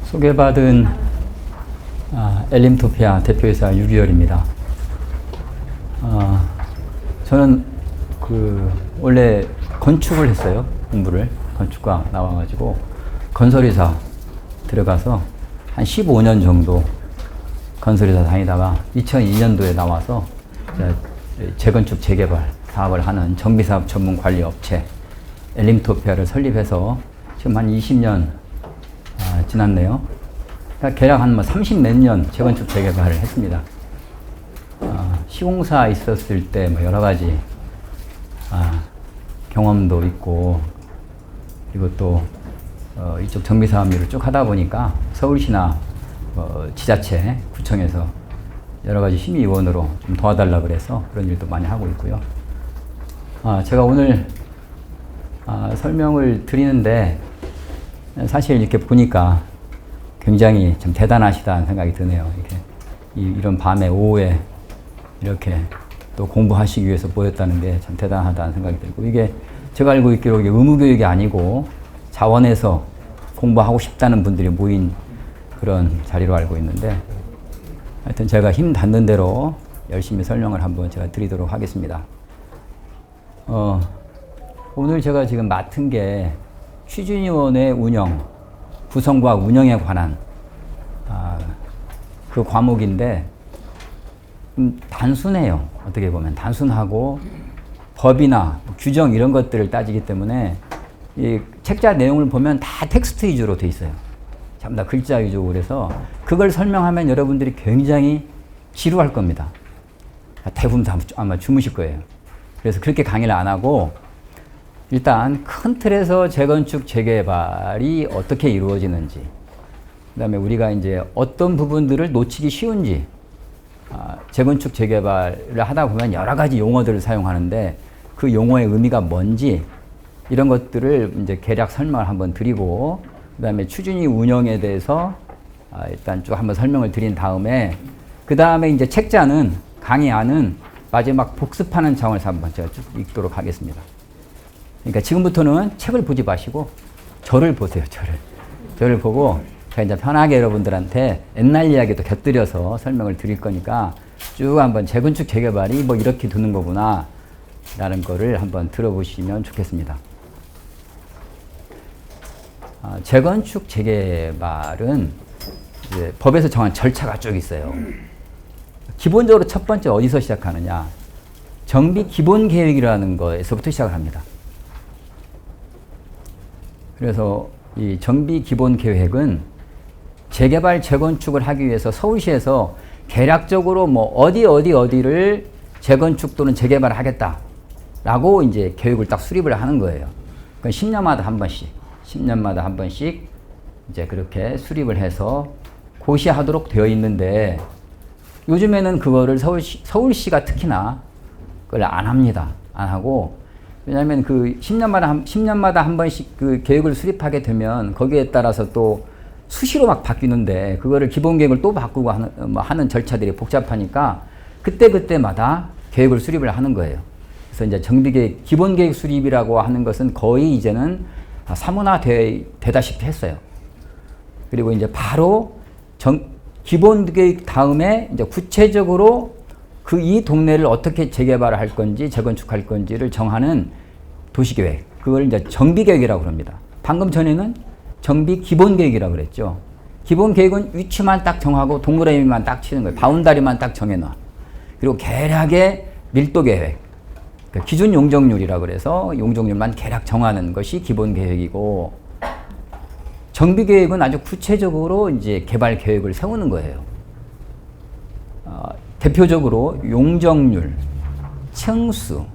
소개받은 엘림토피아 대표이사 유기열입니다. 저는 원래 건축을 했어요. 공부를 건축과 나와가지고 건설회사 들어가서 한 15년 정도 건설회사 다니다가 2002년도에 나와서 재건축 재개발 사업을 하는 정비사업 전문 관리 업체 엘림토피아를 설립해서 지금 한 20년 지났네요. 대략 한 30 몇 년 재건축 재개발을 했습니다. 시공사 있었을 때 여러 가지 경험도 있고, 그리고 또 이쪽 정비사업 일을 쭉 하다 보니까 서울시나 지자체, 구청에서 여러 가지 심의위원으로 좀 도와달라 그래서 그런 일도 많이 하고 있고요. 제가 오늘 설명을 드리는데 사실 이렇게 보니까 굉장히 좀 대단하시다는 생각이 드네요. 이런 밤에 오후에 이렇게 또 공부하시기 위해서 모였다는 게 참 대단하다는 생각이 들고, 이게 제가 알고 있기로 이게 의무교육이 아니고 자원에서 공부하고 싶다는 분들이 모인 그런 자리로 알고 있는데, 하여튼 제가 힘 닿는 대로 열심히 설명을 한번 제가 드리도록 하겠습니다. 오늘 제가 지금 맡은 게 취준위원회 운영, 구성과 운영에 관한 그 과목인데 단순해요. 어떻게 보면 단순하고 법이나 규정 이런 것들을 따지기 때문에 이 책자 내용을 보면 다 텍스트 위주로 돼 있어요. 전부 다 글자 위주로. 그래서 그걸 설명하면 여러분들이 굉장히 지루할 겁니다. 대부분 다 아마 주무실 거예요. 그래서 그렇게 강의를 안 하고 일단 큰 틀에서 재건축 재개발이 어떻게 이루어지는지, 그 다음에 우리가 이제 어떤 부분들을 놓치기 쉬운지, 재건축 재개발을 하다 보면 여러 가지 용어들을 사용하는데 그 용어의 의미가 뭔지 이런 것들을 이제 개략 설명을 한번 드리고, 그 다음에 추진위 운영에 대해서 일단 쭉 한번 설명을 드린 다음에, 그 다음에 이제 책자는 강의안은 마지막 복습하는 차원에서 한번 제가 쭉 읽도록 하겠습니다. 그러니까 지금부터는 책을 보지 마시고 저를 보세요. 저를 보고 제가 이제 편하게 여러분들한테 옛날 이야기도 곁들여서 설명을 드릴 거니까 쭉 한번 재건축 재개발이 이렇게 두는 거구나 라는 거를 한번 들어보시면 좋겠습니다. 재건축 재개발은 이제 법에서 정한 절차가 쭉 있어요. 기본적으로 첫 번째 어디서 시작하느냐, 정비 기본 계획이라는 거에서부터 시작을 합니다. 그래서 이 정비 기본 계획은 재개발 재건축을 하기 위해서 서울시에서 개략적으로 어디를 재건축 또는 재개발을 하겠다라고 이제 계획을 딱 수립을 하는 거예요. 그건 10년마다 한 번씩 이제 그렇게 수립을 해서 고시하도록 되어 있는데, 요즘에는 그거를 서울시가 특히나 그걸 안 합니다. 안 하고, 왜냐하면 그 10년마다 한 번씩 그 계획을 수립하게 되면 거기에 따라서 또 수시로 바뀌는데 그거를 기본 계획을 또 바꾸고 하는 절차들이 복잡하니까 그때마다 계획을 수립을 하는 거예요. 그래서 이제 정비계획, 기본 계획 수립이라고 하는 것은 거의 이제는 사문화 되다시피 했어요. 그리고 이제 바로 기본 계획 다음에 이제 구체적으로 이 동네를 어떻게 재개발을 할 건지 재건축할 건지를 정하는 도시계획, 그걸 이제 정비계획이라고 합니다. 방금 전에는 정비 기본계획이라고 그랬죠. 기본계획은 위치만 딱 정하고 동그라미만 딱 치는 거예요. 바운다리만 딱 정해놔. 그리고 개략의 밀도계획, 그러니까 기준 용적률이라고 그래서 용적률만 개략 정하는 것이 기본계획이고, 정비계획은 아주 구체적으로 이제 개발 계획을 세우는 거예요. 대표적으로 용적률, 층수,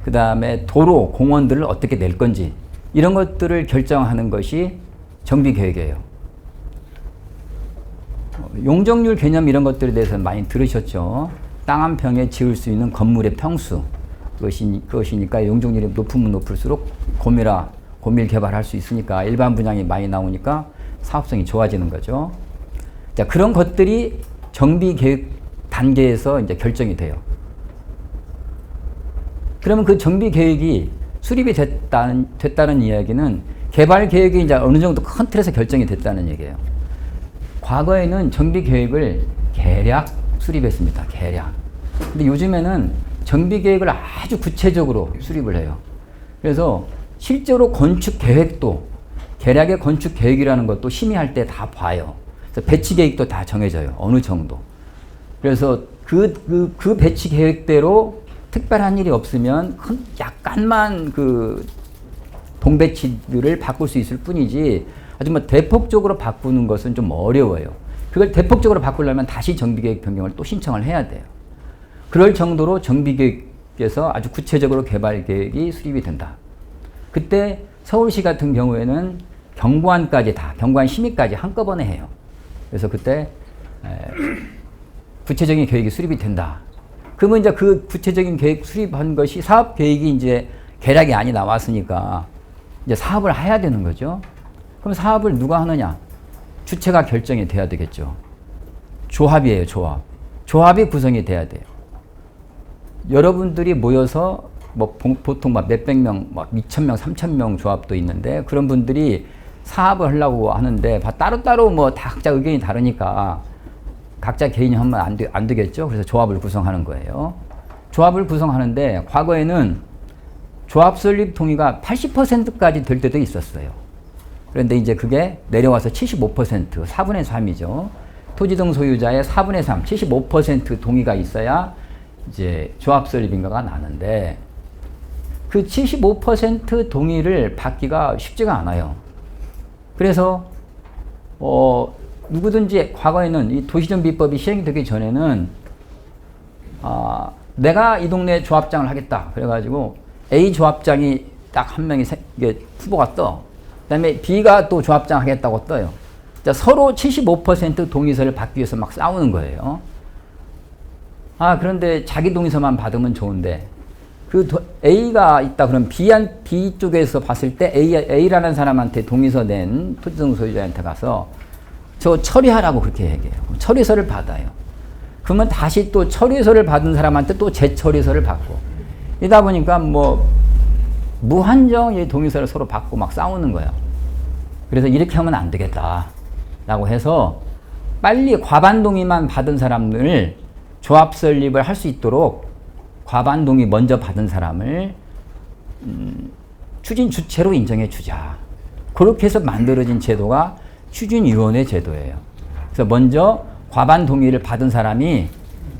그 다음에 도로, 공원들을 어떻게 낼 건지 이런 것들을 결정하는 것이 정비계획이에요. 용적률 개념 이런 것들에 대해서 많이 들으셨죠. 땅 한 평에 지을 수 있는 건물의 평수, 그것이니까 용적률이 높으면 높을수록 고밀 개발할 수 있으니까 일반 분양이 많이 나오니까 사업성이 좋아지는 거죠. 자, 그런 것들이 정비계획 단계에서 이제 결정이 돼요. 그러면 그 정비 계획이 수립이 됐다는 이야기는 개발 계획이 이제 어느 정도 큰 틀에서 결정이 됐다는 얘기예요. 과거에는 정비 계획을 계략 수립했습니다. 계략. 근데 요즘에는 정비 계획을 아주 구체적으로 수립을 해요. 그래서 실제로 건축 계획도 계략의 건축 계획이라는 것도 심의할 때 다 봐요. 그래서 배치 계획도 다 정해져요. 어느 정도. 그래서 그 배치 계획대로 특별한 일이 없으면 약간만 그 동배치들을 바꿀 수 있을 뿐이지 아주 뭐 대폭적으로 바꾸는 것은 좀 어려워요. 그걸 대폭적으로 바꾸려면 다시 정비계획 변경을 또 신청을 해야 돼요. 그럴 정도로 정비계획에서 아주 구체적으로 개발계획이 수립이 된다. 그때 서울시 같은 경우에는 경관까지 다, 경관 심의까지 한꺼번에 해요. 그래서 그때 구체적인 계획이 수립이 된다. 그러면 이제 그 구체적인 계획 수립한 것이 사업 계획이 이제 계략이 아니 나왔으니까 이제 사업을 해야 되는 거죠. 그럼 사업을 누가 하느냐? 주체가 결정이 돼야 되겠죠. 조합이에요, 조합. 조합이 구성이 돼야 돼요. 여러분들이 모여서 뭐 보통 막 몇백 명, 막 2,000명, 3,000명 조합도 있는데 그런 분들이 사업을 하려고 하는데 따로따로 뭐 다 각자 의견이 다르니까 각자 개인이 하면 안 되겠죠. 그래서 조합을 구성하는 거예요. 조합을 구성하는데 과거에는 조합 설립 동의가 80%까지 될 때도 있었어요. 그런데 이제 그게 내려와서 75%, 4분의 3이죠. 토지 등 소유자의 4분의 3, 75% 동의가 있어야 이제 조합 설립 인가가 나는데 그 75% 동의를 받기가 쉽지가 않아요. 그래서 누구든지 과거에는 이 도시정비법이 시행되기 전에는 내가 이 동네 조합장을 하겠다. 그래가지고 A 조합장이 딱 한 명이 후보가 떠. 그다음에 B가 또 조합장 하겠다고 떠요. 자, 서로 75% 동의서를 받기 위해서 막 싸우는 거예요. 그런데 자기 동의서만 받으면 좋은데 A가 있다 그러면 B 쪽에서 봤을 때 A라는 사람한테 동의서 낸 토지등 소유자한테 가서 저 처리하라고 그렇게 얘기해요. 처리서를 받아요. 그러면 다시 또 처리서를 받은 사람한테 또 재처리서를 받고 이러다 보니까 뭐 무한정 동의서를 서로 받고 막 싸우는 거예요. 그래서 이렇게 하면 안 되겠다 라고 해서 빨리 과반 동의만 받은 사람을 조합 설립을 할 수 있도록 과반 동의 먼저 받은 사람을 추진 주체로 인정해 주자. 그렇게 해서 만들어진 제도가 추진위원회 제도예요. 그래서 먼저 과반 동의를 받은 사람이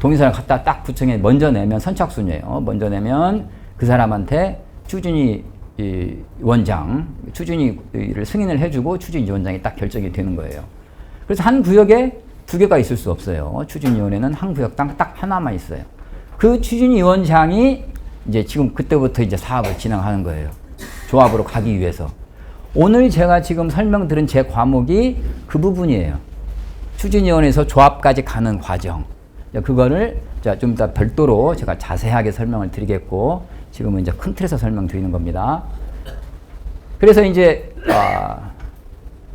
동의서를 갖다 딱 구청에 먼저 내면 선착순이에요. 먼저 내면 그 사람한테 추진위 원장, 추진위를 승인을 해주고 추진위원장이 딱 결정이 되는 거예요. 그래서 한 구역에 두 개가 있을 수 없어요. 추진위원회는 한 구역당 딱 하나만 있어요. 그 추진위원장이 이제 지금 그때부터 이제 사업을 진행하는 거예요. 조합으로 가기 위해서. 오늘 제가 지금 설명드린 제 과목이 그 부분이에요. 추진위원회에서 조합까지 가는 과정. 그거를 좀 이따 별도로 제가 자세하게 설명을 드리겠고, 지금은 이제 큰 틀에서 설명드리는 겁니다. 그래서 이제,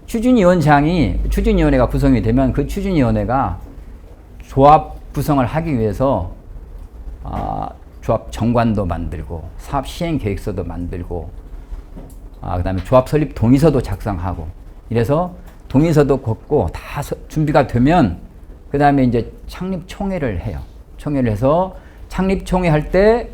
추진위원회가 구성이 되면 그 추진위원회가 조합 구성을 하기 위해서 조합 정관도 만들고 사업 시행 계획서도 만들고 그 다음에 조합 설립 동의서도 작성하고 이래서 동의서도 걷고 다 준비가 되면 그 다음에 이제 창립총회를 해요. 총회를 해서 창립총회 할 때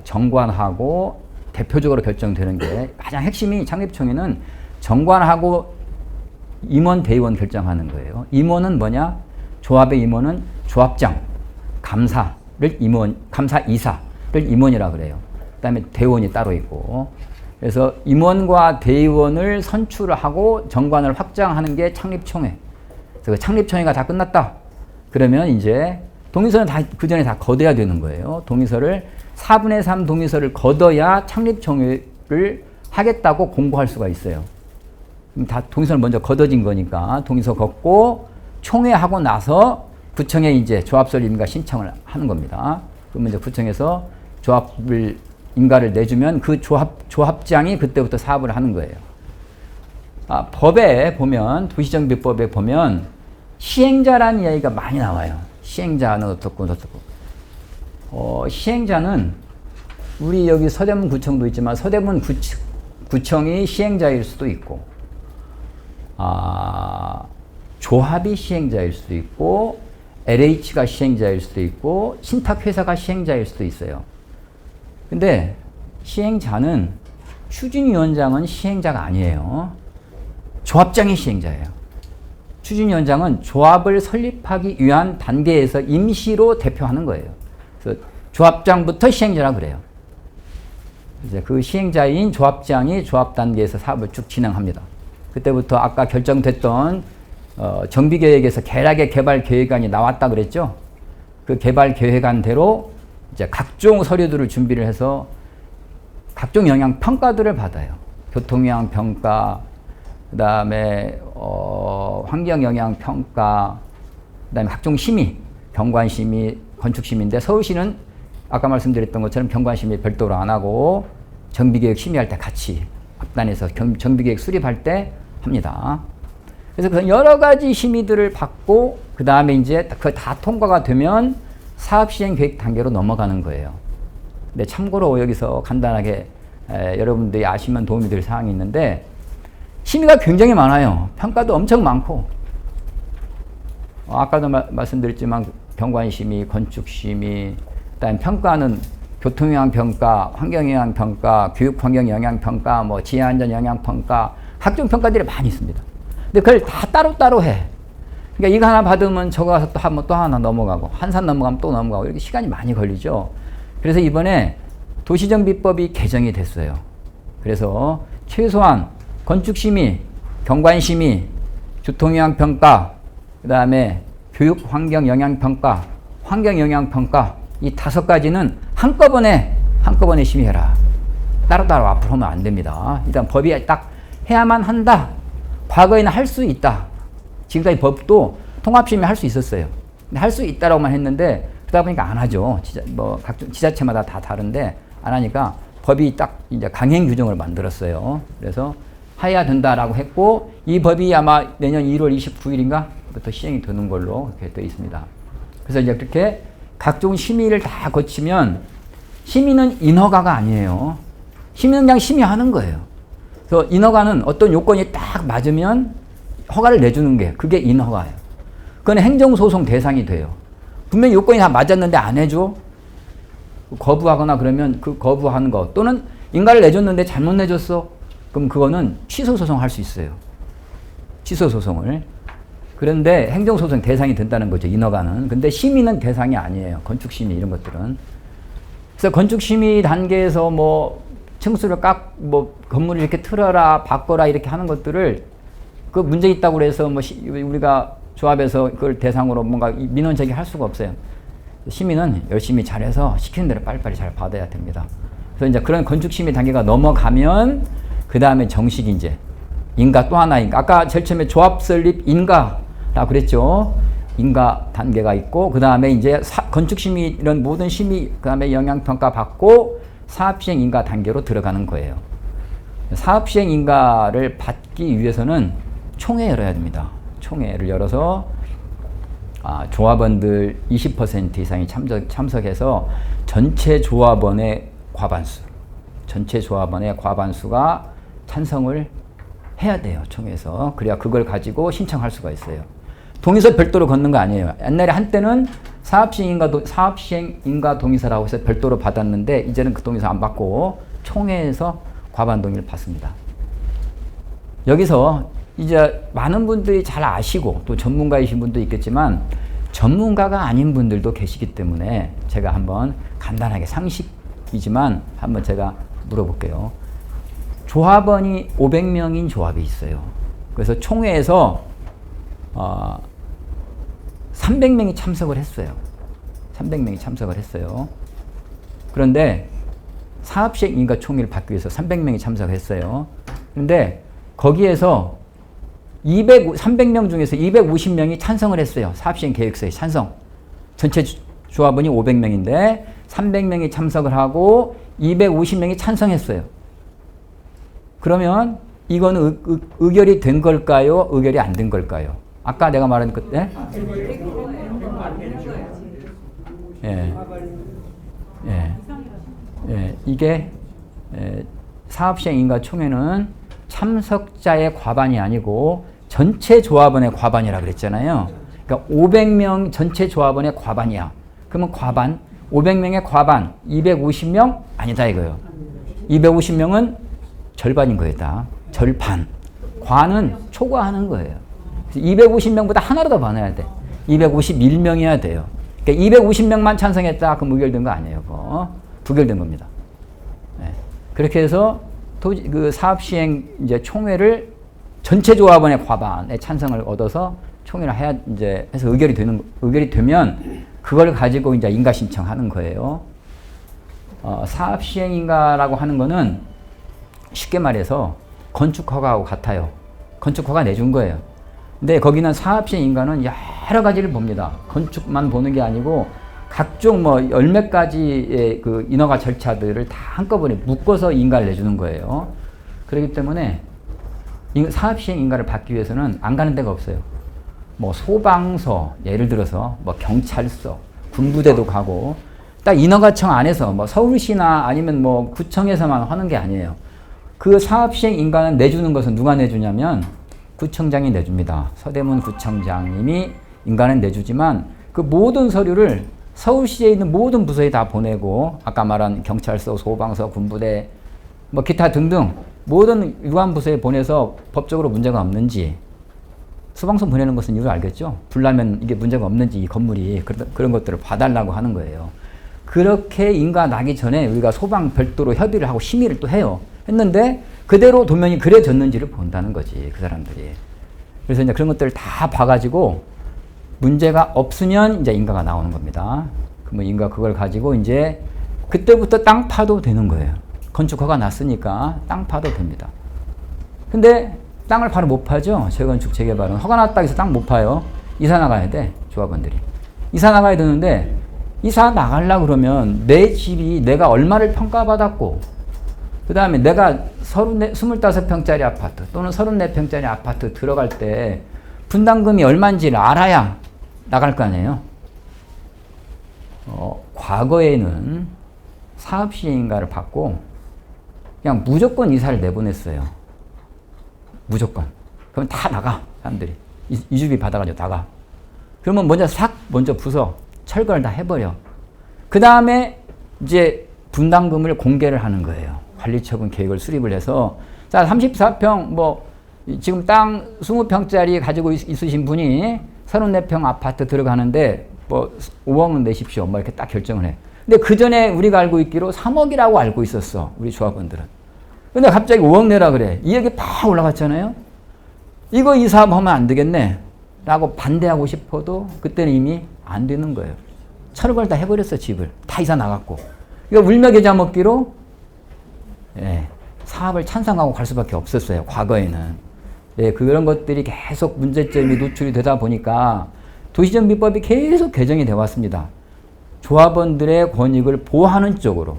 정관하고 대표적으로 결정되는 게 가장 핵심이 창립총회는 정관하고 임원, 대의원 결정하는 거예요. 임원은 뭐냐? 조합의 임원은 조합장, 감사를 감사이사를 임원이라 그래요. 그 다음에 대의원이 따로 있고. 그래서 임원과 대의원을 선출하고 정관을 확장하는 게 창립총회. 그래서 그 창립총회가 다 끝났다. 그러면 이제 동의서는 다 그 전에 다 거둬야 되는 거예요. 동의서를 4분의 3 동의서를 거둬야 창립총회를 하겠다고 공고할 수가 있어요. 그럼 다 동의서를 먼저 거둬진 거니까 동의서 걷고 총회하고 나서 구청에 이제 조합 설립 인가 신청을 하는 겁니다. 그러면 이제 구청에서 조합을 인가를 내주면 그 조합장이 그때부터 사업을 하는 거예요. 법에 보면 도시정비법에 보면 시행자라는 이야기가 많이 나와요. 시행자는 어떻고 시행자는 우리 여기 서대문 구청도 있지만 서대문 구청이 시행자일 수도 있고 조합이 시행자일 수도 있고 LH가 시행자일 수도 있고 신탁회사가 시행자일 수도 있어요. 근데 시행자는 추진위원장은 시행자가 아니에요. 조합장이 시행자예요. 추진위원장은 조합을 설립하기 위한 단계에서 임시로 대표하는 거예요. 그래서 조합장부터 시행자라 그래요. 이제 그 시행자인 조합장이 조합 단계에서 사업을 쭉 진행합니다. 그때부터 아까 결정됐던 정비계획에서 계략의 개발 계획안이 나왔다 그랬죠. 그 개발 계획안대로 이제 각종 서류들을 준비를 해서 각종 영향 평가들을 받아요. 교통 영향 평가, 그다음에 환경 영향 평가, 그다음에 각종 심의, 경관 심의, 건축 심의인데 서울시는 아까 말씀드렸던 것처럼 경관 심의 별도로 안 하고 정비계획 심의할 때 같이 앞단에서 정비계획 수립할 때 합니다. 그래서 그 여러 가지 심의들을 받고 그 다음에 이제 그 다 통과가 되면 사업 시행 계획 단계로 넘어가는 거예요. 근데 참고로 여기서 간단하게 여러분들이 아시면 도움이 될 사항이 있는데 심의가 굉장히 많아요. 평가도 엄청 많고 아까도 말씀드렸지만 경관심의, 건축심의, 그다음에 평가는 교통영향평가, 환경영향평가, 교육환경영향평가, 뭐 지하안전영향평가, 각종 평가들이 많이 있습니다. 근데 그걸 다 따로따로 해. 그러니까 이거 하나 받으면 저거 가서 또 한번 또 하나 넘어가고 한 산 넘어가면 또 넘어가고 이렇게 시간이 많이 걸리죠. 그래서 이번에 도시정비법이 개정이 됐어요. 그래서 최소한 건축심의, 경관심의, 교통영향평가, 그 다음에 교육환경영향평가, 환경영향평가 이 5가지는 한꺼번에 심의해라. 따로따로 앞으로 하면 안 됩니다. 일단 법이 딱 해야만 한다. 과거에는 할 수 있다. 지금까지 법도 통합심의 할 수 있었어요. 근데 할 수 있다라고만 했는데 그러다 보니까 안 하죠. 각종 지자체마다 다 다른데 안 하니까 법이 딱 이제 강행 규정을 만들었어요. 그래서 해야 된다라고 했고 이 법이 아마 내년 1월 29일인가부터 시행이 되는 걸로 이렇게 되어 있습니다. 그래서 이제 그렇게 각종 심의를 다 거치면 심의는 인허가가 아니에요. 심의는 그냥 심의하는 거예요. 그래서 인허가는 어떤 요건이 딱 맞으면 허가를 내주는 게 그게 인허가예요. 그건 행정소송 대상이 돼요. 분명히 요건이 다 맞았는데 안 해줘? 거부하거나 그러면 그 거부하는 거 또는 인가를 내줬는데 잘못 내줬어? 그럼 그거는 취소소송 할 수 있어요. 취소소송을. 그런데 행정소송 대상이 된다는 거죠. 인허가는. 근데 심의는 대상이 아니에요. 건축심의 이런 것들은. 그래서 건축심의 단계에서 뭐 층수를 건물을 이렇게 틀어라, 바꿔라 이렇게 하는 것들을 그 문제 있다고 그래서 뭐 우리가 조합에서 그걸 대상으로 뭔가 민원 제기할 수가 없어요. 심의는 열심히 잘해서 시키는 대로 빨리빨리 잘 받아야 됩니다. 그래서 이제 그런 건축심의 단계가 넘어가면 그 다음에 정식 이제 인가 또 하나 인가. 아까 제일 처음에 조합 설립 인가라고 그랬죠. 인가 단계가 있고 그 다음에 이제 건축심의 이런 모든 심의 그 다음에 영향평가 받고 사업시행 인가 단계로 들어가는 거예요. 사업시행 인가를 받기 위해서는 총회 열어야 됩니다. 총회를 열어서 조합원들 20% 이상이 참석해서 전체 조합원의 과반수가 찬성을 해야 돼요. 총회에서. 그래야 그걸 가지고 신청할 수가 있어요. 동의서 별도로 걷는 거 아니에요. 옛날에 한때는 사업시행 인가 동의서라고 해서 별도로 받았는데 이제는 그 동의서 안 받고 총회에서 과반 동의를 받습니다. 여기서 이제 많은 분들이 잘 아시고 또 전문가이신 분도 있겠지만 전문가가 아닌 분들도 계시기 때문에 제가 한번 간단하게 상식이지만 한번 제가 물어볼게요. 조합원이 500명인 조합이 있어요. 그래서 총회에서 300명이 참석을 했어요. 300명이 참석을 했어요. 그런데 사업시행 인가 총회를 받기 위해서 300명이 참석했어요. 그런데 거기에서 300명 중에서 250명이 찬성을 했어요. 사업시행 계획서에 찬성. 전체 조합원이 500명인데 300명이 참석을 하고 250명이 찬성했어요. 그러면 이거는 의결이 된 걸까요? 의결이 안 된 걸까요? 아까 내가 말한 그때? 이게 사업시행 인가 총회는 참석자의 과반이 아니고 전체 조합원의 과반이라 그랬잖아요. 그러니까 500명 전체 조합원의 과반이야. 그러면 과반, 500명의 과반, 250명? 아니다 이거예요. 250명은 절반인 거예요. 다. 절반. 과는 초과하는 거예요. 250명보다 하나로 더 많아야 돼. 251명이어야 돼요. 그러니까 250명만 찬성했다. 그럼 의결된 거 아니에요. 그거. 부결된 겁니다. 네. 그렇게 해서 그 사업시행 이제 총회를 전체 조합원의 과반의 찬성을 얻어서 총회를 해야 이제 해서 의결이 되면 그걸 가지고 이제 인가 신청하는 거예요. 사업시행 인가라고 하는 거는 쉽게 말해서 건축 허가하고 같아요. 건축 허가 내준 거예요. 근데 거기는 사업시행 인가는 여러 가지를 봅니다. 건축만 보는 게 아니고 각종 뭐 열몇 가지의 그 인허가 절차들을 다 한꺼번에 묶어서 인가를 내주는 거예요. 그렇기 때문에 사업시행 인가를 받기 위해서는 안 가는 데가 없어요. 뭐 소방서, 예를 들어서 뭐 경찰서, 군부대도 가고 딱 인허가청 안에서 뭐 서울시나 아니면 뭐 구청에서만 하는 게 아니에요. 그 사업시행 인가는 내주는 것은 누가 내주냐면 구청장이 내줍니다. 서대문 구청장님이 인가는 내주지만 그 모든 서류를 서울시에 있는 모든 부서에 다 보내고 아까 말한 경찰서, 소방서, 군부대 뭐 기타 등등 모든 유관부서에 보내서 법적으로 문제가 없는지 소방서 보내는 것은 이유를 알겠죠? 불나면 이게 문제가 없는지 이 건물이 그런 것들을 봐달라고 하는 거예요. 그렇게 인가 나기 전에 우리가 소방 별도로 협의를 하고 심의를 또 해요. 했는데 그대로 도면이 그려졌는지를 본다는 거지 그 사람들이. 그래서 이제 그런 것들을 다 봐가지고 문제가 없으면 이제 인가가 나오는 겁니다. 그러면 인가 그걸 가지고 이제 그때부터 땅 파도 되는 거예요. 건축 허가 났으니까 땅 파도 됩니다. 근데 땅을 바로 못 파죠. 재건축 재개발은 허가 났다 해서 땅 못 파요. 이사 나가야 돼 조합원들이. 이사 나가야 되는데 이사 나가려고 그러면 내 집이 내가 얼마를 평가받았고 그 다음에 내가 25평짜리 아파트 또는 34평짜리 아파트 들어갈 때 분담금이 얼마인지를 알아야 나갈 거 아니에요. 과거에는 사업시행인가를 받고 그냥 무조건 이사를 내보냈어요. 무조건. 그럼 다 나가 사람들이. 이주비 받아가지고 나가. 그러면 먼저 부서 철거를 다 해버려. 그 다음에 이제 분담금을 공개를 하는 거예요. 관리처분 계획을 수립을 해서 자 34평 뭐 지금 땅 20평짜리 가지고 있으신 분이 34평 아파트 들어가는데 뭐 5억은 내십시오. 뭐 이렇게 딱 결정을 해. 근데 그 전에 우리가 알고 있기로 3억이라고 알고 있었어. 우리 조합원들은. 근데 갑자기 5억 내라 그래. 이 얘기 팍 올라갔잖아요. 이거 이 사업 하면 안 되겠네. 라고 반대하고 싶어도 그때는 이미 안 되는 거예요. 철거를 다 해버렸어 집을. 다 이사 나갔고. 이거 울며 겨자 먹기로 사업을 찬성하고 갈 수밖에 없었어요. 과거에는. 그런 것들이 계속 문제점이 노출이 되다 보니까 도시정비법이 계속 개정이 되어 왔습니다. 조합원들의 권익을 보호하는 쪽으로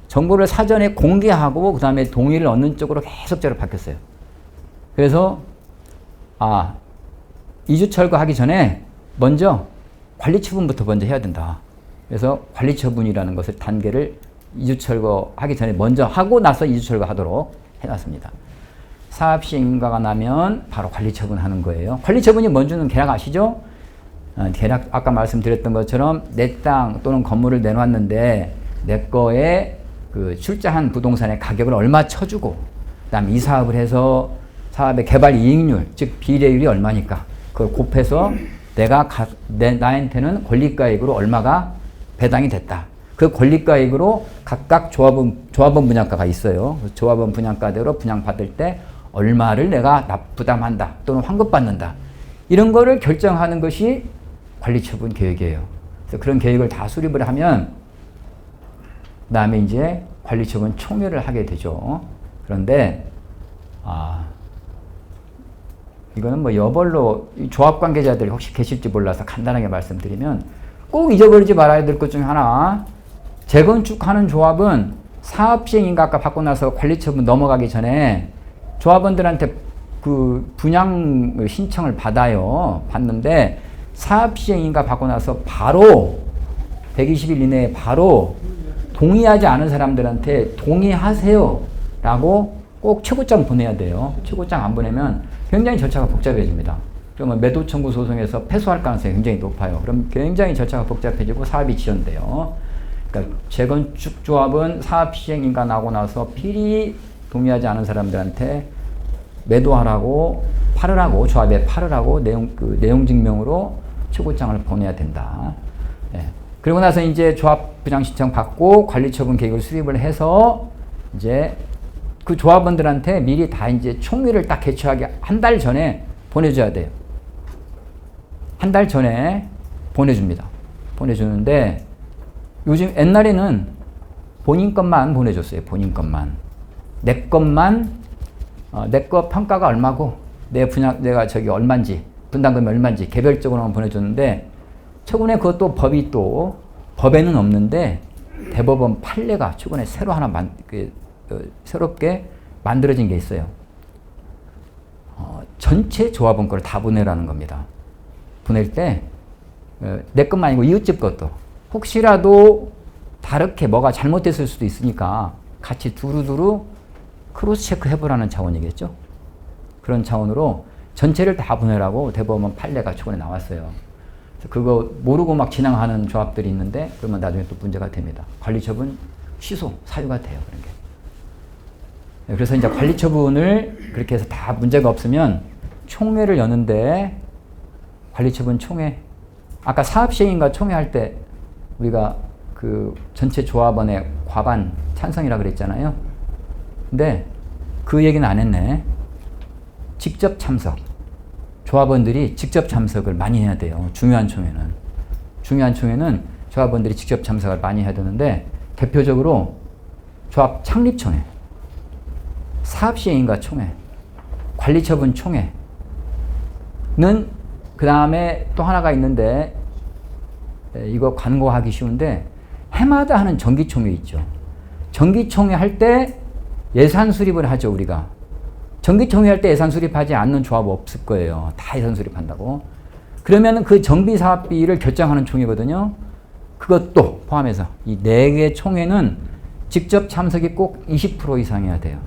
정보를 사전에 공개하고 그 다음에 동의를 얻는 쪽으로 계속적으로 바뀌었어요. 그래서 이주 철거하기 전에 먼저 관리처분부터 먼저 해야 된다. 그래서 관리처분이라는 것을 단계를 이주 철거하기 전에 먼저 하고 나서 이주 철거하도록 해놨습니다. 사업시행인가가 나면 바로 관리처분하는 거예요. 관리처분이 뭔지는 계약 아시죠? 계약 아까 말씀드렸던 것처럼 내 땅 또는 건물을 내놨는데 내 거에 그 출자한 부동산의 가격을 얼마 쳐주고 그다음 이 사업을 해서 사업의 개발 이익률 즉 비례율이 얼마니까 그걸 곱해서 나한테는 권리가액으로 얼마가 배당이 됐다. 그 권리가액으로 각각 조합원 분양가가 있어요. 조합원 분양가대로 분양받을 때 얼마를 내가 부담한다 또는 환급받는다. 이런 거를 결정하는 것이 관리처분 계획이에요. 그래서 그런 계획을 다 수립을 하면 그다음에 이제 관리처분 총회를 하게 되죠. 그런데 이거는 뭐 여벌로 조합 관계자들이 혹시 계실지 몰라서 간단하게 말씀드리면 꼭 잊어버리지 말아야 될 것 중에 하나 재건축하는 조합은 사업시행인가 아까 받고 나서 관리처분 넘어가기 전에 조합원들한테 그 분양 신청을 받는데 사업시행인가 받고 나서 바로 120일 이내에 바로 동의하지 않은 사람들한테 동의하세요 라고 꼭 최고장 보내야 돼요. 최고장 안 보내면 굉장히 절차가 복잡해집니다. 그러면 매도 청구 소송에서 패소할 가능성이 굉장히 높아요. 그럼 굉장히 절차가 복잡해지고 사업이 지연돼요. 그러니까 재건축 조합은 사업 시행인가 나고 나서 필히 동의하지 않은 사람들한테 매도하라고 팔으라고 조합에 팔으라고 내용 증명으로 최고장을 보내야 된다. 예. 그리고 나서 이제 조합 부장 신청 받고 관리처분 계획을 수립을 해서 이제 그 조합원들한테 미리 다 이제 총회를 딱 개최하기 한 달 전에 보내줘야 돼요. 한 달 전에 보내줍니다. 보내주는데 요즘 옛날에는 본인 것만 보내줬어요. 본인 것만. 내 것만 내 거 평가가 얼마고 내 분양 내가 저기 얼마인지 분담금이 얼마인지 개별적으로만 보내줬는데 최근에 그것도 법이 또 법에는 없는데 대법원 판례가 최근에 새로 하나 새롭게 만들어진 게 있어요. 전체 조합원 거를 다 보내라는 겁니다. 보낼 때 내 것만 아니고 이웃집 것도 혹시라도 다르게 뭐가 잘못됐을 수도 있으니까 같이 두루두루 크로스 체크 해보라는 차원이겠죠. 그런 차원으로 전체를 다 보내라고 대법원 판례가 최근에 나왔어요. 그래서 그거 모르고 막 진행하는 조합들이 있는데 그러면 나중에 또 문제가 됩니다. 관리처분 취소, 사유가 돼요. 그런 게. 그래서 이제 관리처분을 그렇게 해서 다 문제가 없으면 총회를 여는데 관리처분 총회 아까 사업시행인가 총회할 때 우리가 그 전체 조합원의 과반 찬성이라 그랬잖아요. 근데 그 얘기는 안 했네. 직접 참석. 조합원들이 직접 참석을 많이 해야 돼요. 중요한 총회는 조합원들이 직접 참석을 많이 해야 되는데 대표적으로 조합 창립총회, 사업시행인가 총회, 관리처분 총회는 그 다음에 또 하나가 있는데 이거 간과하기 쉬운데 해마다 하는 정기총회 있죠. 정기총회 할 때 예산 수립을 하죠. 우리가 정기총회 할 때 예산 수립하지 않는 조합 없을 거예요. 다 예산 수립한다고. 그러면 그 정비사업비를 결정하는 총회거든요. 그것도 포함해서 이 4개 총회는 직접 참석이 꼭 20% 이상이어야 돼요.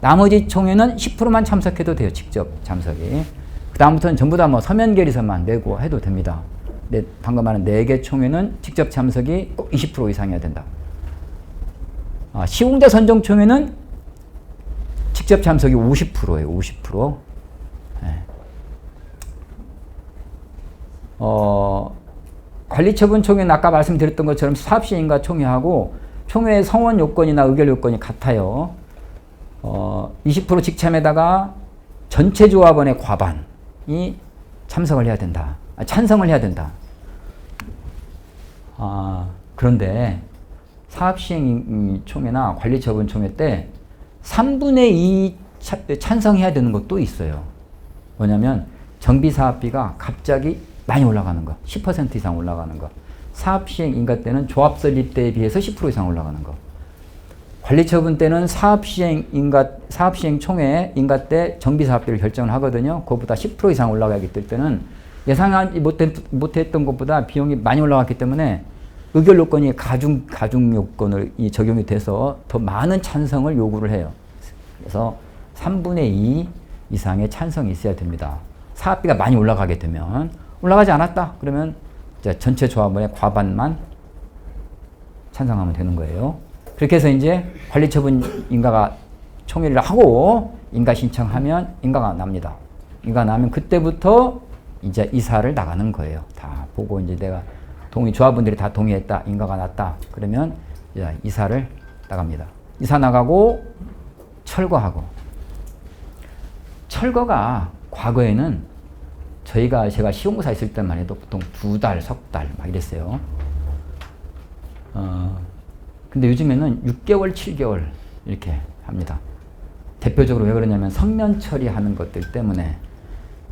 나머지 총회는 10%만 참석해도 돼요. 직접 참석이. 그 다음부터는 전부 다 뭐 서면 결의서만 내고 해도 됩니다. 방금 말한 4개 총회는 직접 참석이 꼭 20% 이상이어야 된다. 시공대 선정 총회는 직접 참석이 50%예요. 50%. 네. 관리처분 총회는 아까 말씀드렸던 것처럼 사업시행인가 총회하고 총회의 성원 요건이나 의결 요건이 같아요. 20% 직참에다가 전체 조합원의 과반이 참석을 해야 된다. 찬성을 해야 된다. 그런데 사업시행 총회나 관리처분 총회 때 3분의 2 찬성해야 되는 것도 있어요. 뭐냐면 정비사업비가 갑자기 많이 올라가는 거, 10% 이상 올라가는 거. 사업시행 인가 때는 조합 설립 때에 비해서 10% 이상 올라가는 거. 관리처분 때는 사업시행 총회 인가 때 정비사업비를 결정을 하거든요. 그것보다 10% 이상 올라가기 때는 예상하지 못했던 것보다 비용이 많이 올라갔기 때문에 의결 요건이 가중 요건을 적용이 돼서 더 많은 찬성을 요구를 해요. 그래서 3분의 2 이상의 찬성이 있어야 됩니다. 사업비가 많이 올라가게 되면 올라가지 않았다 그러면 이제 전체 조합원의 과반만 찬성하면 되는 거예요. 그렇게 해서 이제 관리처분 인가가 총회를 하고 인가 신청하면 인가가 납니다. 인가 나면 그때부터 이제 이사를 나가는 거예요. 다 보고 이제 내가 조합원들이 다 동의했다, 인가가 났다. 그러면 이제 이사를 나갑니다. 이사 나가고 철거하고. 철거가 과거에는 제가 시공사 있을 때만 해도 보통 2달, 석 달 막 이랬어요. 근데 요즘에는 6개월, 7개월 이렇게 합니다. 대표적으로 왜 그러냐면 성면 처리하는 것들 때문에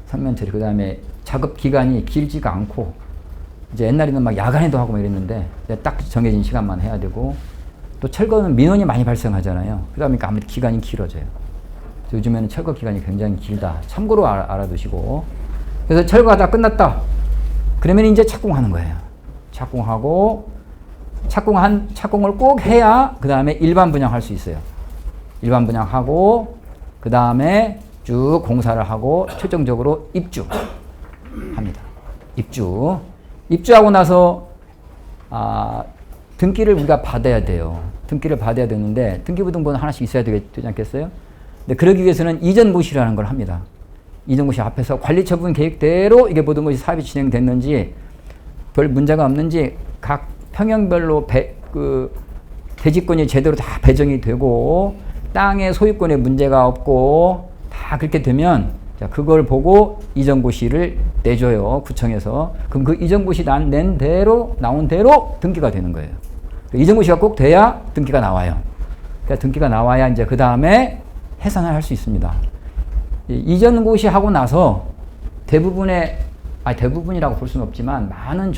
성면 처리, 그 다음에 작업 기간이 길지가 않고 이제 옛날에는 막 야간에도 하고 막 이랬는데 딱 정해진 시간만 해야 되고 또 철거는 민원이 많이 발생하잖아요. 그러다 보니까 아무래도 기간이 길어져요. 요즘에는 철거 기간이 굉장히 길다. 참고로 알아두시고. 그래서 철거가 다 끝났다. 그러면 이제 착공하는 거예요. 착공하고 착공을 꼭 해야 그 다음에 일반 분양할 수 있어요. 일반 분양하고 그 다음에 쭉 공사를 하고 최종적으로 입주합니다. 입주하고 나서 등기를 우리가 받아야 돼요. 등기를 받아야 되는데 등기부등본 하나씩 있어야 되지 않겠어요? 근데 그러기 위해서는 이전고시라는 걸 합니다. 이전고시 앞에서 관리처분 계획대로 이게 모든 것이 사업이 진행됐는지 별 문제가 없는지 각 평형별로 대지권이 제대로 다 배정이 되고 땅의 소유권에 문제가 없고 다 그렇게 되면 자, 그걸 보고 이전고시를 내줘요. 구청에서. 그럼 그 이전고시 낸 대로 나온 대로 등기가 되는 거예요. 이전고시가 꼭 돼야 등기가 나와요. 그러니까 등기가 나와야 이제 그 다음에 해산을 할 수 있습니다. 이전고시 하고 나서 대부분이라고 볼 수는 없지만 많은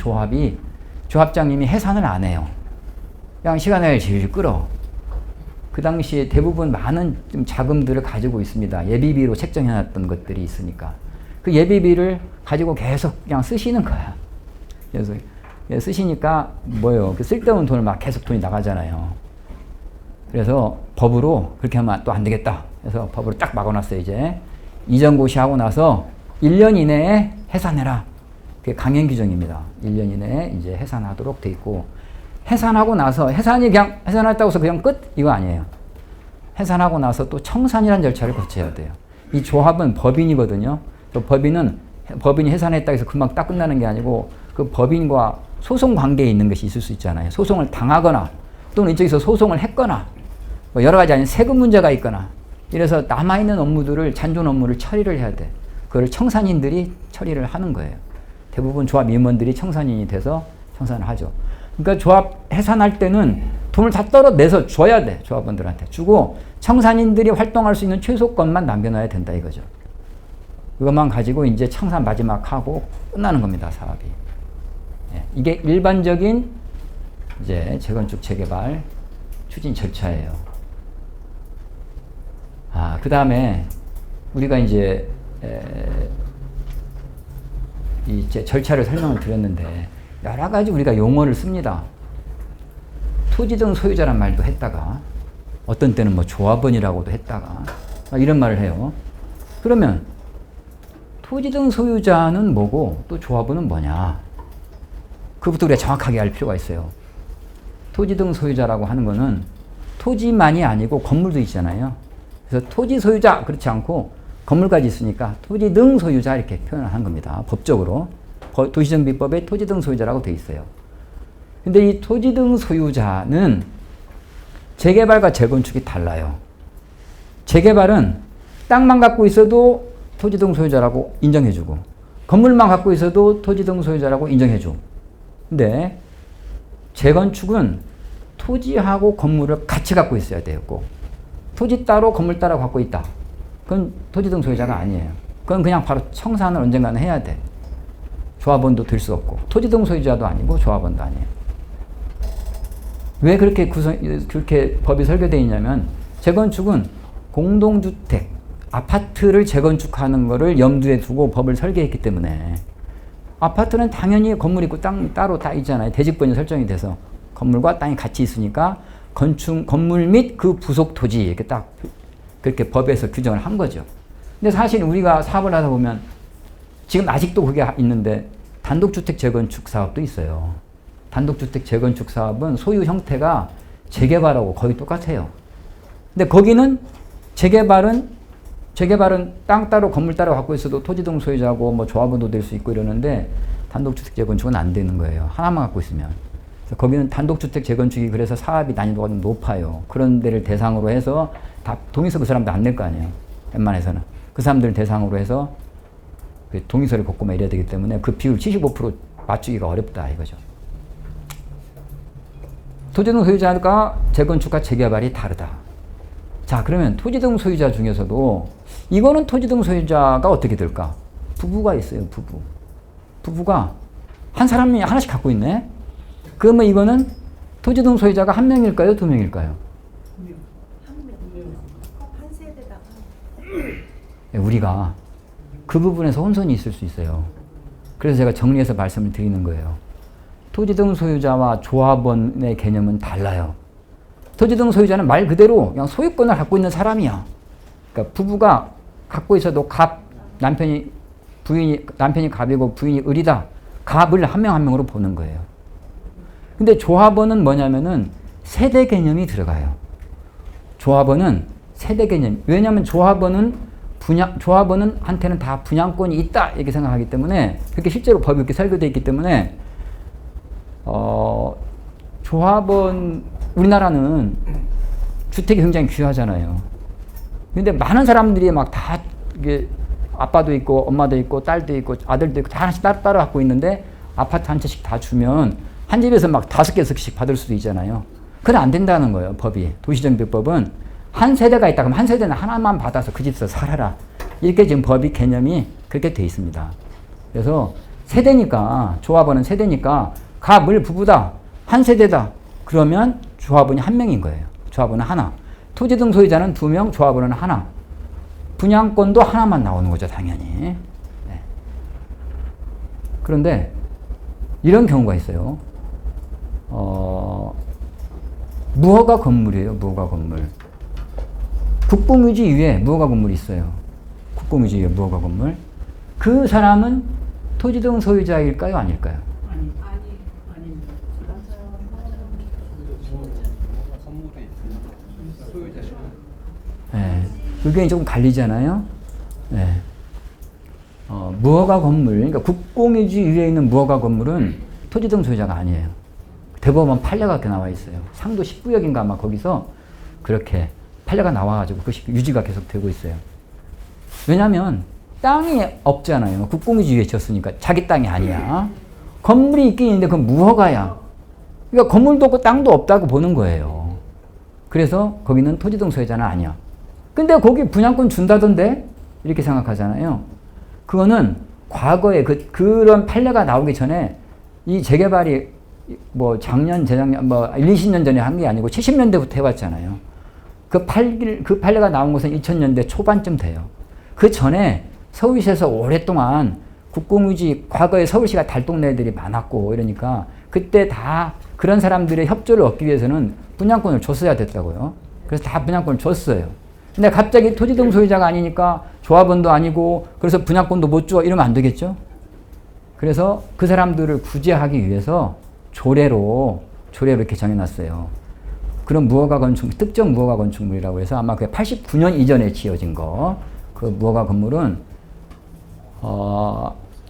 조합장님이 해산을 안 해요. 그냥 시간을 질질 끌어. 그 당시에 대부분 많은 좀 자금들을 가지고 있습니다. 예비비로 책정해놨던 것들이 있으니까. 그 예비비를 가지고 계속 그냥 쓰시는 거야. 그래서 쓰시니까 뭐예요? 그 쓸데없는 돈을 막 계속 돈이 나가잖아요. 그래서 법으로 그렇게 하면 또 안 되겠다. 그래서 법으로 딱 막아놨어요, 이제. 이전고시 하고 나서 1년 이내에 해산해라. 그게 강행 규정입니다. 1년 이내에 이제 해산하도록 돼 있고. 해산하고 나서 해산이 그냥 해산했다고 해서 그냥 끝? 이거 아니에요. 해산하고 나서 또 청산이라는 절차를 거쳐야 돼요. 이 조합은 법인이거든요. 법인이 해산했다고 해서 금방 딱 끝나는 게 아니고 그 법인과 소송 관계에 있는 것이 있을 수 있잖아요. 소송을 당하거나 또는 이쪽에서 소송을 했거나 뭐 여러 가지 아닌 세금 문제가 있거나 이래서 남아있는 업무들을 잔존 업무를 처리를 해야 돼. 그걸 청산인들이 처리를 하는 거예요. 대부분 조합 임원들이 청산인이 돼서 청산을 하죠. 그러니까 조합 해산할 때는 돈을 다 떨어내서 줘야 돼. 조합원들한테 주고 청산인들이 활동할 수 있는 최소권만 남겨놔야 된다 이거죠. 그것만 가지고 이제 청산 마지막 하고 끝나는 겁니다. 사업이. 예, 이게 일반적인 이제 재건축 재개발 추진 절차예요. 그 다음에 우리가 이제 이제 절차를 설명을 드렸는데 여러 가지 우리가 용어를 씁니다. 토지 등 소유자란 말도 했다가 어떤 때는 뭐 조합원이라고도 했다가 이런 말을 해요. 그러면 토지 등 소유자는 뭐고 또 조합원은 뭐냐? 그것부터 우리가 정확하게 알 필요가 있어요. 토지 등 소유자라고 하는 거는 토지만이 아니고 건물도 있잖아요. 그래서 토지 소유자 그렇지 않고 건물까지 있으니까 토지 등 소유자 이렇게 표현을 한 겁니다. 법적으로. 도시정비법에 토지 등 소유자라고 돼 있어요. 근데 이 토지 등 소유자는 재개발과 재건축이 달라요. 재개발은 땅만 갖고 있어도 토지 등 소유자라고 인정해주고 건물만 갖고 있어도 토지 등 소유자라고 인정해줘. 근데 재건축은 토지하고 건물을 같이 갖고 있어야 돼요. 꼭. 토지 따로 건물 따로 갖고 있다. 그건 토지 등 소유자가 아니에요. 그건 그냥 바로 청산을 언젠가는 해야 돼. 조합원도 될 수 없고 토지 등 소유자도 아니고 조합원도 아니에요. 왜 그렇게 법이 설계되어 있냐면 재건축은 공동주택, 아파트를 재건축하는 것을 염두에 두고 법을 설계했기 때문에 아파트는 당연히 건물 있고 땅 따로 다 있잖아요. 대지권이 설정이 돼서 건물과 땅이 같이 있으니까 건물 및 그 부속 토지 이렇게 딱 그렇게 법에서 규정을 한 거죠. 근데 사실 우리가 사업을 하다 보면 지금 아직도 그게 있는데 단독주택 재건축 사업도 있어요. 단독주택 재건축 사업은 소유 형태가 재개발하고 거의 똑같아요. 근데 거기는 재개발은 땅 따로 건물 따로 갖고 있어도 토지 등 소유자고 뭐 조합원도 될 수 있고 이러는데 단독주택 재건축은 안 되는 거예요. 하나만 갖고 있으면. 그래서 거기는 단독주택 재건축이 그래서 사업이 난이도가 좀 높아요. 그런 데를 대상으로 해서 다 동의서 그 사람도 안 낼 거 아니에요. 웬만해서는. 그 사람들 대상으로 해서 동의서를 걷고 막 이래야 되기 때문에 그 비율 75% 맞추기가 어렵다 이거죠. 토지 등 소유자가 재건축과 재개발이 다르다. 자, 그러면 토지 등 소유자 중에서도 이거는 토지 등 소유자가 어떻게 될까? 부부가 있어요, 부부. 부부가 한 사람이 하나씩 갖고 있네? 그러면 이거는 토지 등 소유자가 한 명일까요? 두 명일까요? 한 세대다가 우리가 그 부분에서 혼선이 있을 수 있어요. 그래서 제가 정리해서 말씀을 드리는 거예요. 토지 등 소유자와 조합원의 개념은 달라요. 토지 등 소유자는 말 그대로 그냥 소유권을 갖고 있는 사람이야. 그러니까 부부가 갖고 있어도 남편이 갑이고 부인이 을이다. 갑을 한 명 한 명으로 보는 거예요. 근데 조합원은 뭐냐면은 세대 개념이 들어가요. 조합원은 세대 개념. 왜냐하면 조합원은 한테는 다 분양권이 있다 이렇게 생각하기 때문에 그렇게 실제로 법이 이렇게 설계되어 있기 때문에 조합원 우리나라는 주택이 굉장히 귀하잖아요. 근데 많은 사람들이 막 다 이게 아빠도 있고 엄마도 있고 딸도 있고 아들도 있고 다 하나씩 따로 갖고 있는데 아파트 한 채씩 다 주면 한 집에서 막 5개씩 받을 수도 있잖아요. 그건 안 된다는 거예요. 법이. 도시정비법은 한 세대가 있다 그러면 한 세대는 하나만 받아서 그 집에서 살아라. 이렇게 지금 법이 개념이 그렇게 돼 있습니다. 그래서 세대니까 조합원은 세대니까 갑을 부부다. 한 세대다. 그러면 조합원이 한 명인 거예요. 조합원은 하나. 토지 등 소유자는 2명, 조합원은 하나. 분양권도 하나만 나오는 거죠, 당연히. 네. 그런데 이런 경우가 있어요. 무허가 건물이에요, 무허가 건물. 국공유지 위에 무허가 건물이 있어요. 국공유지 위에 무허가 건물. 그 사람은 토지 등 소유자일까요, 아닐까요? 아닙니다. 네. 의견이 조금 갈리잖아요. 네. 무허가 건물, 그러니까 국공유지 위에 있는 무허가 건물은 토지 등 소유자가 아니에요. 대법원 판례가 그렇게 나와 있어요. 상도 19역인가 아마 거기서 그렇게 판례가 나와가지고 그것이 유지가 계속 되고 있어요. 왜냐하면 땅이 없잖아요. 국공유지 위에 지었으니까 자기 땅이 아니야. 건물이 있긴 있는데 그건 무허가야. 그러니까 건물도 없고 땅도 없다고 보는 거예요. 그래서 거기는 토지 등 소유자는 아니야. 근데 거기 분양권 준다던데? 이렇게 생각하잖아요. 그거는 과거에 그런 판례가 나오기 전에 이 재개발이 뭐 작년, 재작년, 뭐 20년 전에 한 게 아니고 70년대부터 해왔잖아요. 그 판례가 나온 것은 2000년대 초반쯤 돼요. 그 전에 서울시에서 오랫동안 국공유지, 과거에 서울시가 달동네들이 많았고 이러니까 그때 다 그런 사람들의 협조를 얻기 위해서는 분양권을 줬어야 됐다고요. 그래서 다 분양권을 줬어요. 근데 갑자기 토지 등 소유자가 아니니까 조합원도 아니고 그래서 분양권도 못 줘 이러면 안 되겠죠. 그래서 그 사람들을 구제하기 위해서 조례로 이렇게 정해놨어요. 그런 무허가 건축, 특정 무허가 건축물이라고 해서 아마 그게 89년 이전에 지어진 거, 그 무허가 건물은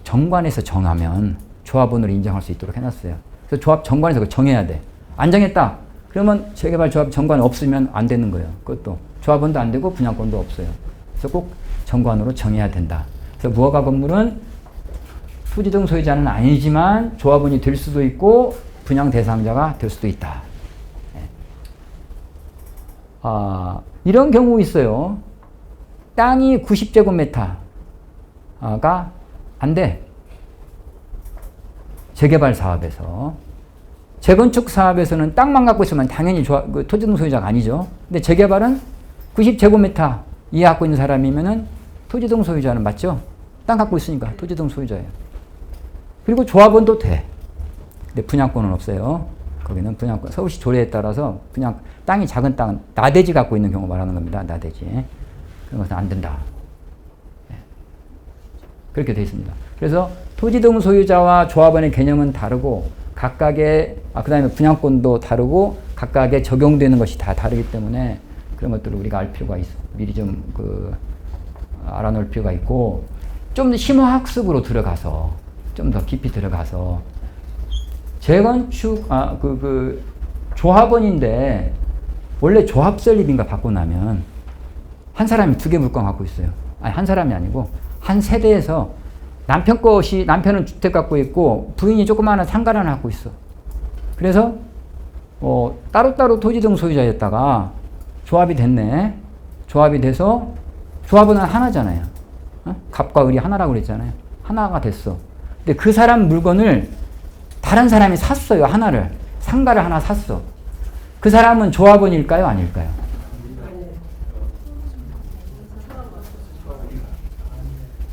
정관에서 정하면 조합원으로 인정할 수 있도록 해놨어요. 그래서 조합 정관에서 그걸 정해야 돼. 안 정했다. 그러면 재개발 조합 정관 없으면 안 되는 거예요. 그것도 조합원도 안 되고 분양권도 없어요. 그래서 꼭 정관으로 정해야 된다. 그래서 무허가 건물은 토지 등 소유자는 아니지만 조합원이 될 수도 있고 분양 대상자가 될 수도 있다. 이런 경우 있어요. 땅이 90제곱미터가 안 돼. 재개발 사업에서. 재건축 사업에서는 땅만 갖고 있으면 당연히 토지 등 소유자가 아니죠. 근데 재개발은 90제곱미터 이하 갖고 있는 사람이면은 토지 등 소유자는 맞죠? 땅 갖고 있으니까 토지 등 소유자예요. 그리고 조합원도 돼. 근데 분양권은 없어요. 거기는 분양권, 서울시 조례에 따라서 땅이 작은 땅은 나대지 갖고 있는 경우 말하는 겁니다. 나대지. 그런 것은 안 된다. 그렇게 되어 있습니다. 그래서 토지 등 소유자와 조합원의 개념은 다르고 각각의 그 다음에 분양권도 다르고 각각의 적용되는 것이 다 다르기 때문에 그런 것들을 우리가 알 필요가 미리 좀 알아놓을 필요가 있고 좀 더 심화학습으로 들어가서 좀 더 깊이 들어가서 재건축 조합원인데 원래 조합 설립인가 받고 나면 한 사람이 2개 물건 갖고 있어요. 아니 한 사람이 아니고 한 세대에서 남편은 주택 갖고 있고 부인이 조그마한 상가를 하나 갖고 있어. 그래서 따로따로 토지 등 소유자였다가 조합이 됐네. 조합이 돼서 조합은 하나잖아요. 갑과 을이 하나라고 그랬잖아요. 하나가 됐어. 근데 그 사람 물건을 다른 사람이 샀어요. 하나를. 상가를 하나 샀어. 그 사람은 조합원일까요? 아닐까요?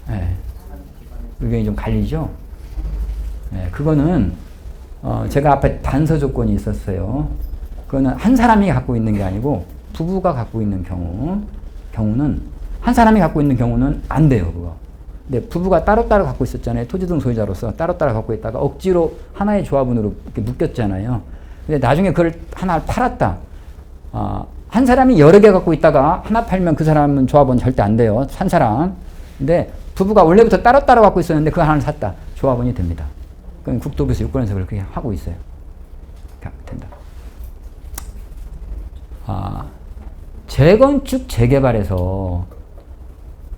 네. 의견이 좀 갈리죠? 네. 그거는 제가 앞에 단서 조건이 있었어요. 그거는 한 사람이 갖고 있는 게 아니고 부부가 갖고 있는 경우는 한 사람이 갖고 있는 경우는 안 돼요, 그거. 근데 부부가 따로따로 갖고 있었잖아요. 토지등 소유자로서 따로따로 갖고 있다가 억지로 하나의 조합원으로 이렇게 묶였잖아요. 근데 나중에 그걸 하나를 팔았다. 한 사람이 여러 개 갖고 있다가 하나 팔면 그 사람은 조합원 절대 안 돼요. 산 사람. 근데 부부가 원래부터 따로따로 갖고 있었는데 그 하나를 샀다. 조합원이 됩니다. 그럼 국토부에서 요건에서 그렇게 하고 있어요. 된다. 재건축, 재개발에서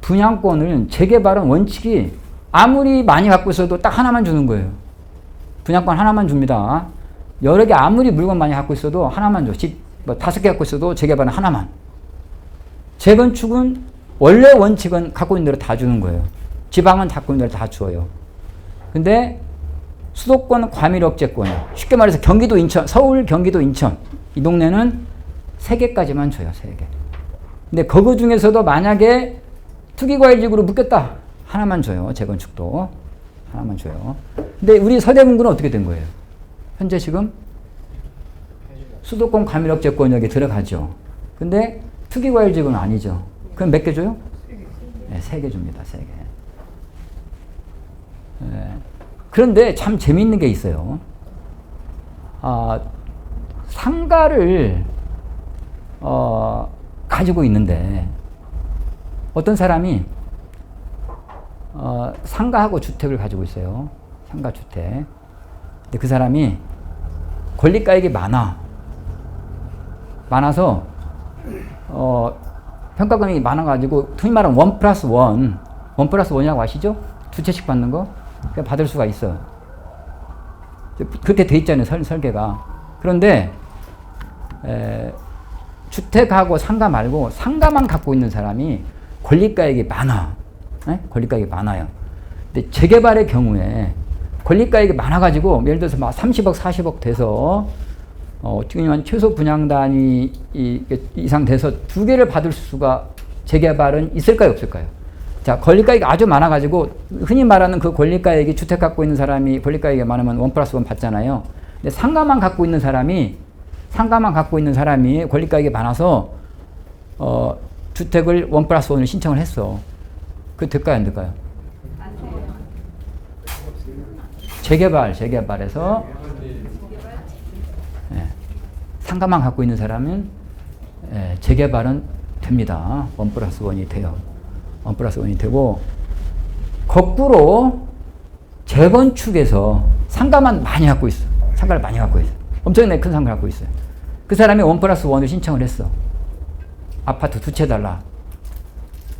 분양권을 재개발은 원칙이 아무리 많이 갖고 있어도 딱 하나만 주는 거예요. 분양권 하나만 줍니다. 여러 개 아무리 물건 많이 갖고 있어도 하나만 줘. 집 뭐 5개 갖고 있어도 재개발은 하나만. 재건축은 원래 원칙은 갖고 있는 대로 다 주는 거예요. 지방은 갖고 있는 대로 다 주어요. 근데 수도권 과밀억제권이요. 쉽게 말해서 경기도 인천, 서울, 경기도 인천 이 동네는 3개까지만 줘요. 3개. 근데 그거 중에서도 만약에 투기과일지구로 묶였다. 하나만 줘요. 재건축도. 하나만 줘요. 근데 우리 서대문구는 어떻게 된 거예요? 현재 지금 수도권 과밀억제권 여기 들어가죠. 근데 투기과일지구는 아니죠. 그럼 몇 개 줘요? 네, 3개 줍니다. 3개. 네. 그런데 참 재미있는 게 있어요. 상가를 가지고 있는데 어떤 사람이 상가하고 주택을 가지고 있어요. 상가 주택. 근데 그 사람이 권리가액이 많아서 평가금액이 많아가지고 흔히 말하면 1+1이라고 아시죠? 2채씩 받는 거 받을 수가 있어요. 그렇게 돼 있잖아요. 설계가. 그런데 주택하고 상가 말고 상가만 갖고 있는 사람이 권리가액이 많아. 네? 권리가액이 많아요. 근데 재개발의 경우에 권리가액이 많아가지고 예를 들어서 막 30억, 40억 돼서 지금 최소 분양단위 이상 돼서 2개를 받을 수가 재개발은 있을까요, 없을까요? 자, 권리가액이 아주 많아가지고 흔히 말하는 그 권리가액이 주택 갖고 있는 사람이 권리가액이 많으면 1+1 받잖아요. 근데 상가만 갖고 있는 사람이 권리가액이 많아서 주택을 1+1을 신청을 했어. 그 될까요, 안 될까요? 재개발에서 상가만 갖고 있는 사람은 재개발은 됩니다. 1+1이 돼요. 1+1이 되고 거꾸로 재건축에서 상가만 많이 갖고 있어. 상가를 많이 갖고 있어. 엄청나게 큰 상가를 갖고 있어요. 그 사람이 1+1을 신청을 했어. 아파트 2채 달라.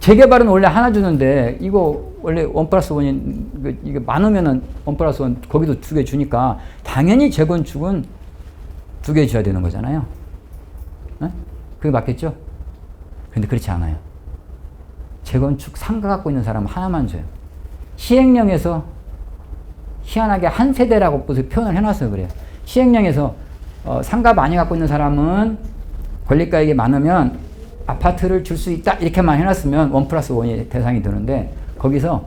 재개발은 원래 하나 주는데 이거 원래 1+1이 이게 많으면은 1+1 거기도 2개 주니까 당연히 재건축은 2개 줘야 되는 거잖아요. 네? 그게 맞겠죠? 근데 그렇지 않아요. 재건축 상가 갖고 있는 사람은 하나만 줘요. 시행령에서 희한하게 한 세대라고 표현을 해놨어요. 그래요. 시행령에서 상가 많이 갖고 있는 사람은 권리가액이 많으면 아파트를 줄 수 있다 이렇게만 해놨으면 1+1이 대상이 되는데 거기서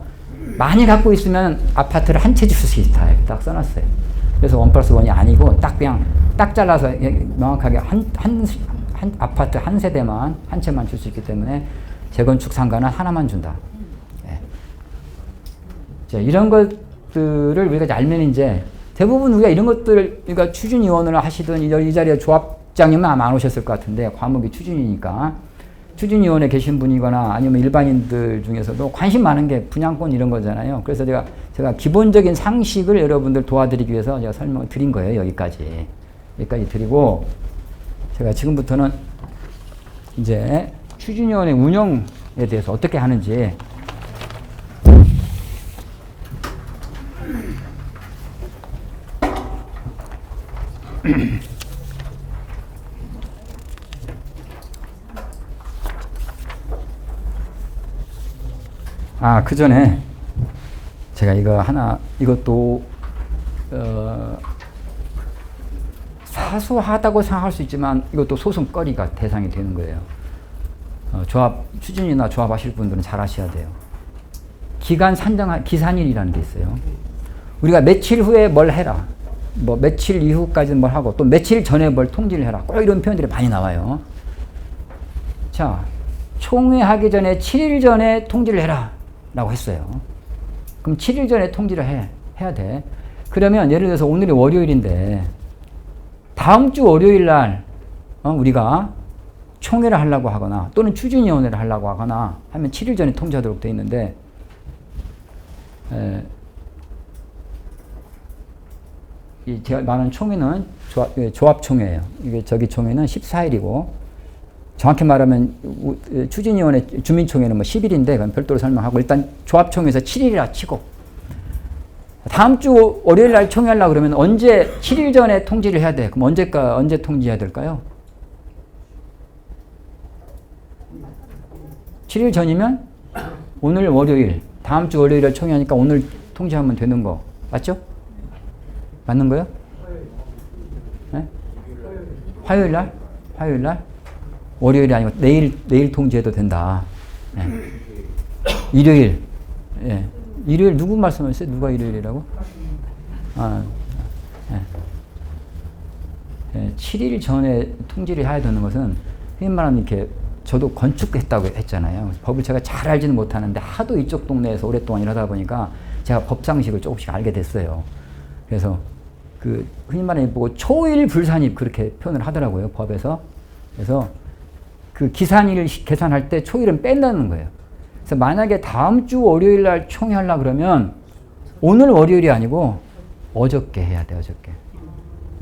많이 갖고 있으면 아파트를 한 채 줄 수 있다 이렇게 딱 써놨어요. 그래서 1+1이 아니고 딱 잘라서 명확하게 한 아파트 한 세대만 한 채만 줄 수 있기 때문에 재건축 상가는 하나만 준다. 자, 이런 것들을 우리가 알면 이제 대부분 우리가 이런 것들을 그러니까 추진위원을 하시던 이 자리에 조합장님은 아마 안 오셨을 것 같은데 과목이 추진이니까 추진위원회 계신 분이거나 아니면 일반인들 중에서도 관심 많은 게 분양권 이런 거잖아요. 그래서 제가 기본적인 상식을 여러분들 도와드리기 위해서 제가 설명을 드린 거예요. 여기까지 드리고 제가 지금부터는 이제 추진위원회 운영에 대해서 어떻게 하는지 그 전에 제가 이것도 사소하다고 생각할 수 있지만 이것도 소송거리가 대상이 되는 거예요. 추진이나 조합하실 분들은 잘 아셔야 돼요. 기산일이라는 게 있어요. 우리가 며칠 후에 뭘 해라. 뭐 며칠 이후까지는 뭘 하고 또 며칠 전에 뭘 통지를 해라. 꼭 이런 표현들이 많이 나와요. 자, 총회하기 전에 7일 전에 통지를 해라 라고 했어요. 그럼 7일 전에 통지를 해야 돼. 그러면 예를 들어서 오늘이 월요일인데 다음 주 월요일 날 우리가 총회를 하려고 하거나 또는 추진위원회를 하려고 하거나 하면 7일 전에 통지하도록 되어 있는데 이 제가 말하는 총회는 조합총회예요. 이게 저기 총회는 14일이고 정확히 말하면 추진위원회 주민총회는 뭐 10일인데 그건 별도로 설명하고 일단 조합총회에서 7일이라 치고 다음 주 월요일 날 총회하려고 그러면 언제 7일 전에 통지를 해야 돼. 그럼 언제 통지해야 될까요? 7일 전이면 오늘 월요일, 다음 주 월요일에 총회하니까 오늘 통지하면 되는 거 맞죠? 맞는 거요? 네? 화요일 날? 화요일 날? 월요일이 아니고 내일 통지해도 된다. 네. 일요일. 예. 일요일 누구 말씀하셨어요? 누가 일요일이라고? 예. 7일 전에 통지를 해야 되는 것은 흔히 말하면 이렇게 저도 건축했다고 했잖아요. 법을 제가 잘 알지는 못하는데 하도 이쪽 동네에서 오랫동안 일하다 보니까 제가 법상식을 조금씩 알게 됐어요. 그래서 그 흔히 말하는 뭐 초일 불산입 그렇게 표현을 하더라고요. 법에서. 그래서 그 기산일을 계산할 때 초일은 뺀다는 거예요. 그래서 만약에 다음 주 월요일 날 총회하려고 그러면 오늘 월요일이 아니고 어저께 해야 돼. 어저께.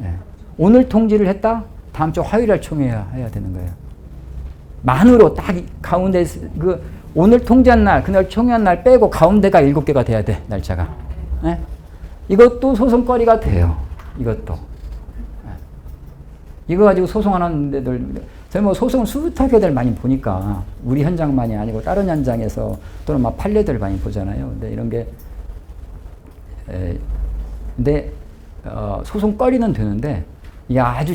예. 오늘 통지를 했다? 다음 주 화요일 날 총회해야 되는 거예요. 만으로 딱 가운데 그 오늘 통지한 날, 그날 총회한 날 빼고 가운데가 7개가 돼야 돼. 날짜가. 예? 이것도 소송거리가 돼요. 이것도. 예. 이거 가지고 소송하는 데들 저희 뭐 소송을 수두하게 들 많이 보니까 우리 현장만이 아니고 다른 현장에서 또는 막 판례들 많이 보잖아요. 근데 이런 게 근데 소송거리는 되는데 이게 아주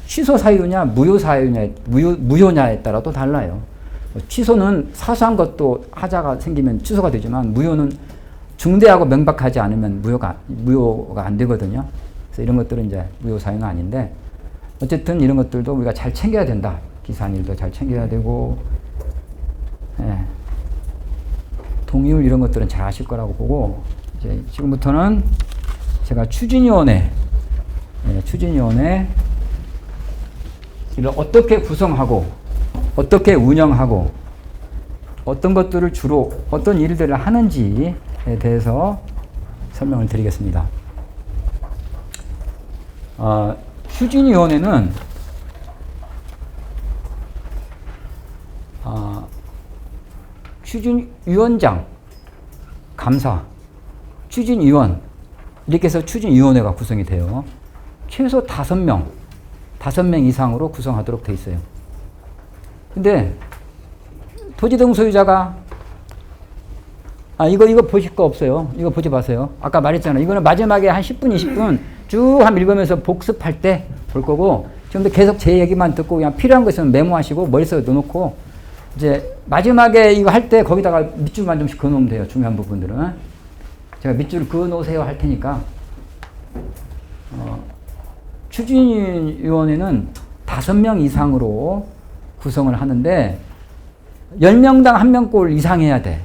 취소 사유냐 무효 사유냐 무효냐에 따라 또 달라요. 취소는 사소한 것도 하자가 생기면 취소가 되지만 무효는 중대하고 명백하지 않으면 무효가 안 되거든요. 그래서 이런 것들은 이제 무효 사유는 아닌데 어쨌든 이런 것들도 우리가 잘 챙겨야 된다. 기산일도 잘 챙겨야 되고 동의율 이런 것들은 잘 아실 거라고 보고 이제 지금부터는 제가 추진위원회를 어떻게 구성하고 어떻게 운영하고 어떤 것들을 주로 어떤 일들을 하는지에 대해서 설명을 드리겠습니다. 추진위원회는 추진위원장, 감사, 추진위원 이렇게 해서 추진위원회가 구성이 돼요. 최소 5명 이상으로 구성하도록 돼 있어요. 근데 토지등 소유자가 이거 보실 거 없어요. 이거 보지 마세요. 아까 말했잖아요. 이거는 마지막에 한 10분, 20분 쭉 한 읽으면서 복습할 때 볼 거고 지금도 계속 제 얘기만 듣고 그냥 필요한 거 있으면 메모하시고 머릿속에 넣어놓고 이제 마지막에 이거 할 때 거기다가 밑줄만 좀씩 그어놓으면 돼요. 중요한 부분들은. 제가 밑줄 그어놓으세요 할 테니까 추진위원회는 5명 이상으로 구성을 하는데 10명당 1명꼴 이상 해야 돼.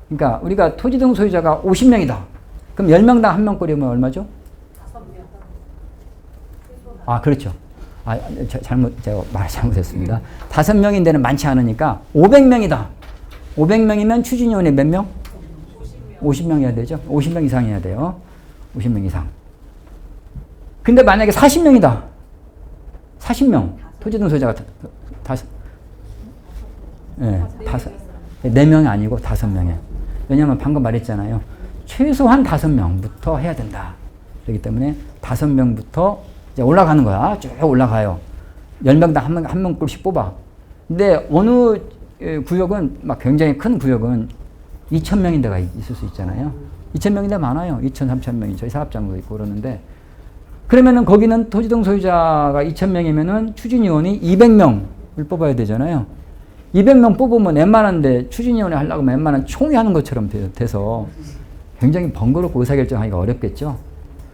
그러니까 우리가 토지등 소유자가 50명이다. 그럼 10명당 1명꼴이면 얼마죠? 5명. 그렇죠. 제가 말 잘못했습니다. 5명인 데는 많지 않으니까 500명이다. 500명이면 추진위원회 몇 명? 50명 해야 되죠. 50명 이상 해야 돼요. 50명 이상. 근데 만약에 40명이다. 40명. 토지등 소유자가 4명이 아니고 5명이에요. 왜냐하면 방금 말했잖아요. 최소한 5명부터 해야 된다. 그렇기 때문에 5명부터 이제 올라가는 거야. 쭉 올라가요. 10명당 한 명꼴씩 뽑아. 근데 어느 구역은 막 굉장히 큰 구역은 2,000명인 데가 있을 수 있잖아요. 2,000명인 데 많아요. 2,000, 3,000명이 저희 사업장도 있고 그러는데 그러면은 거기는 토지등 소유자가 2,000명이면은 추진위원이 200명을 뽑아야 되잖아요. 200명 뽑으면 웬만한데 추진위원회 하려고 하면 웬만한 총회하는 것처럼 돼서 굉장히 번거롭고 의사결정하기가 어렵겠죠.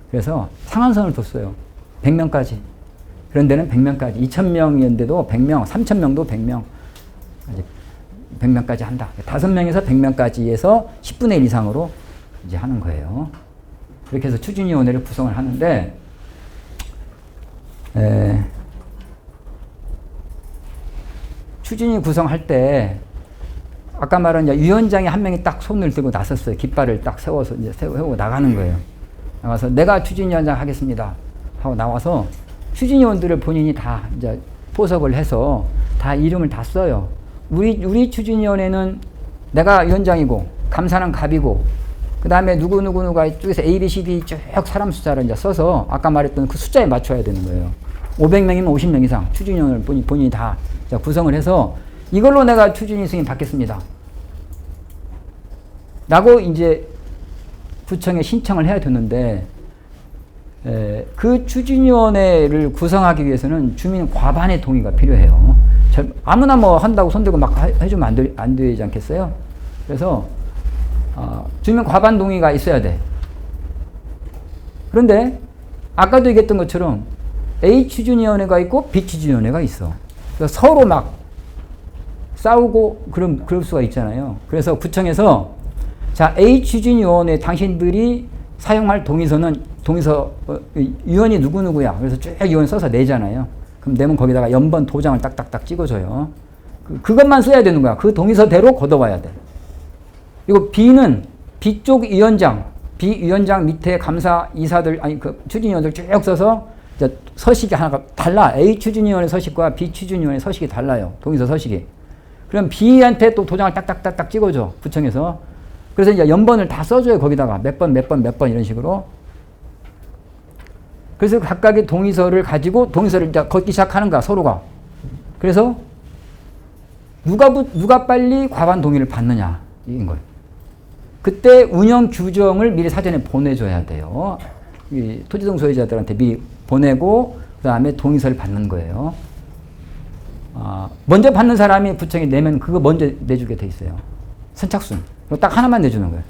그래서 상한선을 뒀어요. 100명까지. 그런 데는 100명까지. 2,000명인데도 100명, 3,000명도 100명. 아직 100명까지 한다. 5명에서 100명까지에서 10분의 1 이상으로 이제 하는 거예요. 그렇게 해서 추진위원회를 구성을 하는데, 추진위 구성할 때, 아까 말한 이제 위원장이 한 명이 딱 손을 들고 나섰어요. 깃발을 딱 세워서 이제 세우고 나가는 거예요. 나가서 내가 추진위원장 하겠습니다. 하고 나와서 추진위원들을 본인이 다 이제 포섭을 해서 다 이름을 다 써요. 우리 추진위원회는 내가 위원장이고, 감사는 갑이고, 그 다음에 누구누구누가 이쪽에서 A, B, C, D 쭉 사람 숫자를 이제 써서 아까 말했던 그 숫자에 맞춰야 되는 거예요. 500명이면 50명 이상 추진위원을 본인이 다 구성을 해서 이걸로 내가 추진위 승인 받겠습니다. 라고 이제 구청에 신청을 해야 되는데, 그 추진위원회를 구성하기 위해서는 주민 과반의 동의가 필요해요. 아무나 뭐 한다고 손들고 막 해주면 안 되지 않겠어요? 그래서 주민 과반 동의가 있어야 돼. 그런데 아까도 얘기했던 것처럼 A 추진위원회가 있고 B 추진위원회가 있어. 그래서 서로 막 싸우고 그럴 수가 있잖아요. 그래서 구청에서 자, A 추진위원회 당신들이 사용할 동의서 위원이 누구누구야. 그래서 쭉 위원 써서 내잖아요. 그럼 내면 거기다가 연번 도장을 딱딱딱 찍어줘요. 그것만 써야 되는 거야. 그 동의서대로 걷어와야 돼. 그리고 B는 B쪽 위원장, B 위원장 밑에 감사 이사들, 그 추진위원들 쭉 써서 이제 서식이 하나가 달라. A 추진위원회 서식과 B 추진위원회 서식이 달라요. 동의서 서식이. 그럼 B한테 또 도장을 딱딱딱딱 찍어줘. 구청에서. 그래서 이제 연번을 다 써줘요. 거기다가 몇 번 이런 식으로. 그래서 각각의 동의서를 가지고 동의서를 이제 걷기 시작하는 거야, 서로가. 그래서 누가 빨리 과반 동의를 받느냐, 이인 거예요. 그때 운영 규정을 미리 사전에 보내줘야 돼요. 이 토지등 소유자들한테 미리 보내고 그 다음에 동의서를 받는 거예요. 먼저 받는 사람이 구청에 내면 그거 먼저 내주게 돼 있어요. 선착순. 딱 하나만 내주는 거예요.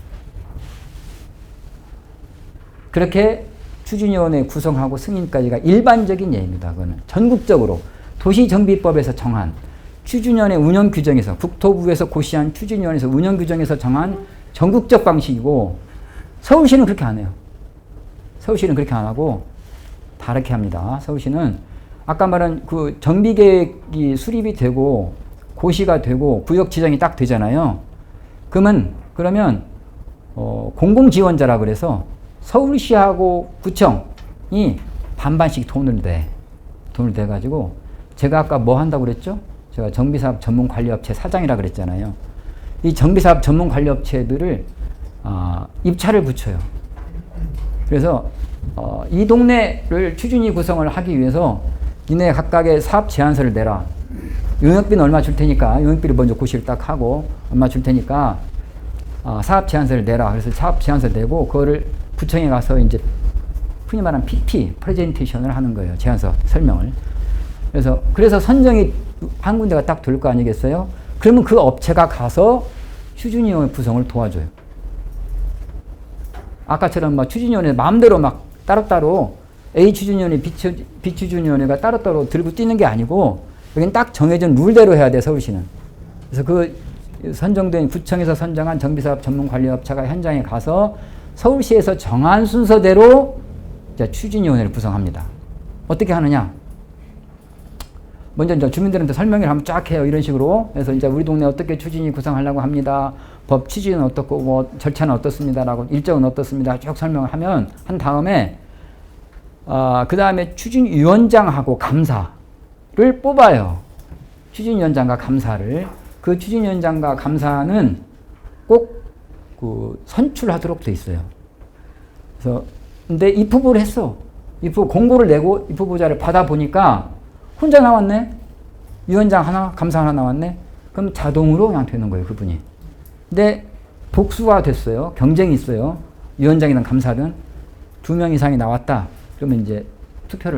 그렇게 추진위원회 구성하고 승인까지가 일반적인 예입니다. 그거는 전국적으로 도시정비법에서 정한 추진위원회 운영 규정에서 국토부에서 고시한 추진위원회에서 운영 규정에서 정한 전국적 방식이고, 서울시는 그렇게 안 해요. 서울시는 그렇게 안 하고 다르게 합니다. 서울시는 아까 말한 그 정비계획이 수립이 되고 고시가 되고 구역 지정이 딱 되잖아요. 그러면 공공지원자라 그래서 서울시하고 구청이 반반씩 돈을 대가지고, 제가 아까 뭐 한다고 그랬죠? 제가 정비사업 전문관리업체 사장이라 그랬잖아요. 이 정비사업 전문관리업체들을 입찰을 붙여요. 그래서 이 동네를 추진위 구성을 하기 위해서 니네 각각의 사업 제안서를 내라. 용역비는 얼마 줄 테니까, 용역비를 먼저 고시를 딱 하고 얼마 줄 테니까 사업 제안서를 내라. 그래서 사업 제안서 내고 그거를 구청에 가서 이제 흔히 말하는 PT, 프레젠테이션을 하는 거예요. 제안서 설명을. 그래서 선정이 한 군데가 딱 될 거 아니겠어요? 그러면 그 업체가 가서 추진위원회 구성을 도와줘요. 아까처럼 막 추진위원회 마음대로 막 따로따로 A 추진위원회, B 추진위원회가 따로따로 들고 뛰는 게 아니고, 여기는 딱 정해진 룰대로 해야 돼, 서울시는. 그래서 그 선정된 구청에서 선정한 정비사업 전문관리업체가 현장에 가서 서울시에서 정한 순서대로 이제 추진위원회를 구성합니다. 어떻게 하느냐? 먼저 이제 주민들한테 설명을 한번 쫙 해요. 이런 식으로. 그래서 이제 우리 동네 어떻게 추진위 구성하려고 합니다. 법 취지는 어떻고, 뭐 절차는 어떻습니다라고, 일정은 어떻습니다. 쭉 설명을 한 다음에, 그 다음에 추진위원장하고 감사를 뽑아요. 추진위원장과 감사를. 그 추진위원장과 감사는 꼭 그 선출하도록 돼 있어요. 그래서 근데 입후보를 했어. 공고를 내고 입후보자를 받아보니까 혼자 나왔네? 위원장 하나, 감사 하나 나왔네? 그럼 자동으로 그냥 되는 거예요, 그분이. 근데 복수가 됐어요. 경쟁이 있어요. 위원장이든 감사든 2명 이상이 나왔다. 그러면 이제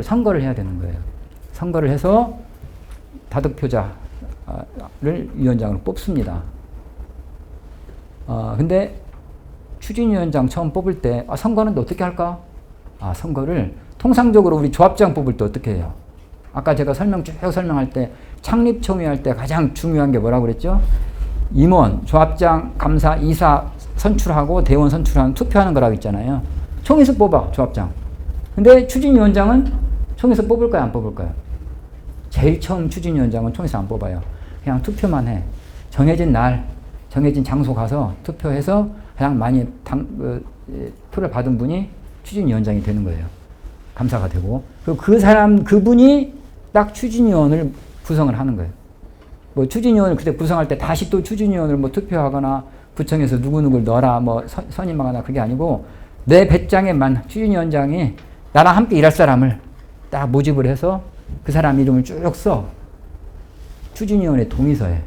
선거를 해야 되는 거예요. 선거를 해서 다득표자를 위원장으로 뽑습니다. 근데 추진위원장 처음 뽑을 때, 선거는 어떻게 할까? 선거를 통상적으로 우리 조합장 뽑을 때 어떻게 해요? 아까 제가 쭉 설명할 때 창립총회 때 가장 중요한 게 뭐라고 그랬죠? 임원, 조합장, 감사, 이사 선출하고 대원 선출하는 투표하는 거라고 있잖아요. 총에서 뽑아, 조합장. 근데 추진위원장은 총에서 뽑을까요? 안 뽑을까요? 제일 처음 추진위원장은 총에서 안 뽑아요. 그냥 투표만 해. 정해진 날, 정해진 장소 가서 투표해서 가장 많이 표를 받은 분이 추진위원장이 되는 거예요. 감사가 되고. 그리고 그분이 딱 추진위원을 구성을 하는 거예요. 뭐 추진위원을 그때 구성할 때 다시 또 추진위원을 뭐 투표하거나 구청에서 누구누구를 넣어라 뭐 선임하거나 그게 아니고 내 배짱에만 추진위원장이 나랑 함께 일할 사람을 딱 모집을 해서 그 사람 이름을 쭉 써. 추진위원회 동의서에.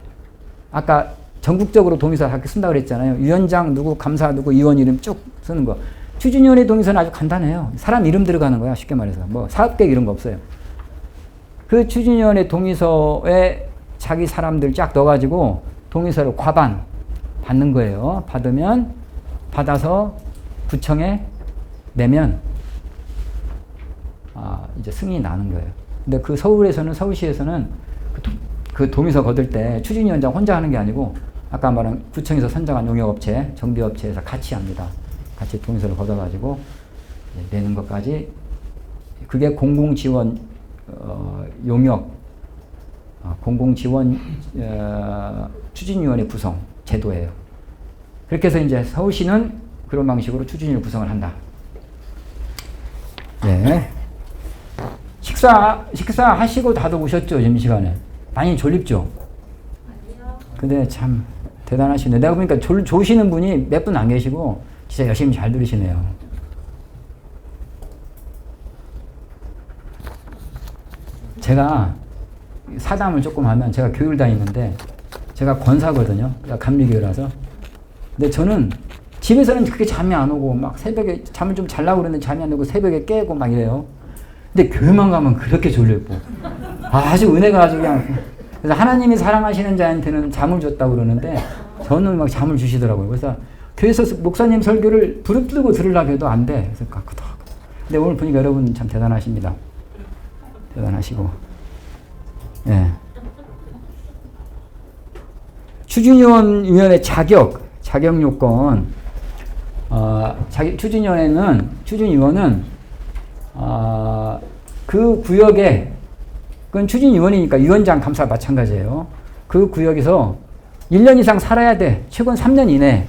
아까 전국적으로 동의서 다 쓴다고 그랬잖아요. 위원장 누구, 감사 누구, 위원 이름 쭉 쓰는 거. 추진위원회 동의서는 아주 간단해요. 사람 이름 들어가는 거야, 쉽게 말해서. 뭐 사업계획 이런 거 없어요. 그 추진위원회 동의서에 자기 사람들 쫙 넣어가지고 동의서를 과반 받는 거예요. 받아서 구청에 내면 이제 승인이 나는 거예요. 근데 그 서울시에서는 그 동의서 거둘 때 추진위원장 혼자 하는 게 아니고 아까 말한 구청에서 선정한 용역업체, 정비업체에서 같이 합니다. 같이 동의서를 걷어가지고 내는 것까지 그게 공공지원 용역 공공지원 추진위원회 구성 제도예요. 그렇게 해서 이제 서울시는 그런 방식으로 추진위를 구성을 한다. 네. 식사하시고 다들 오셨죠? 점심시간에. 많이 졸립죠? 아니요. 근데 참 대단하시네. 내가 보니까 조시는 분이 몇 분 안 계시고 진짜 열심히 잘 들으시네요. 제가 사담을 조금 하면 제가 교육을 다니는데 제가 권사거든요. 감리교라서. 근데 저는 집에서는 그렇게 잠이 안 오고 막 새벽에 잠을 좀 자려고 그러는데 잠이 안 오고 새벽에 깨고 막 이래요. 근데 교회만 가면 그렇게 졸려있고 아주 은혜가 아주 그냥 그래서 하나님이 사랑하시는 자한테는 잠을 줬다고 그러는데 저는 막 잠을 주시더라고요. 그래서 교회에서 목사님 설교를 부릅뜨고 들으려고 해도 안 돼. 그래서 근데 오늘 보니까 여러분 참 대단하십니다. 대단하시고. 예. 추진위원회 자격 요건. 추진위원은 그 구역에 그건 추진위원이니까 위원장 감사 마찬가지예요. 그 구역에서 1년 이상 살아야 돼. 최근 3년 이내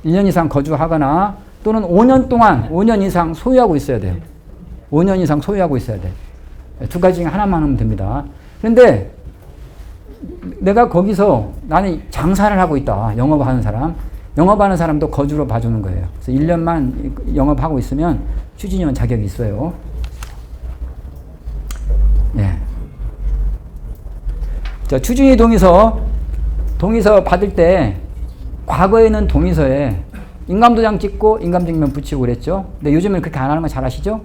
1년 이상 거주하거나 또는 5년 이상 소유하고 있어야 돼요. 5년 이상 소유하고 있어야 돼. 두 가지 중에 하나만 하면 됩니다. 그런데 내가 거기서 나는 장사를 하고 있다. 영업하는 사람도 거주로 봐주는 거예요. 그래서 1년만 영업하고 있으면 추진위원 자격이 있어요. 예. 자, 추진위 동의서 받을 때 과거에는 동의서에 인감도장 찍고 인감증명 붙이고 그랬죠. 근데 요즘에는 그렇게 안 하는 거 잘 아시죠?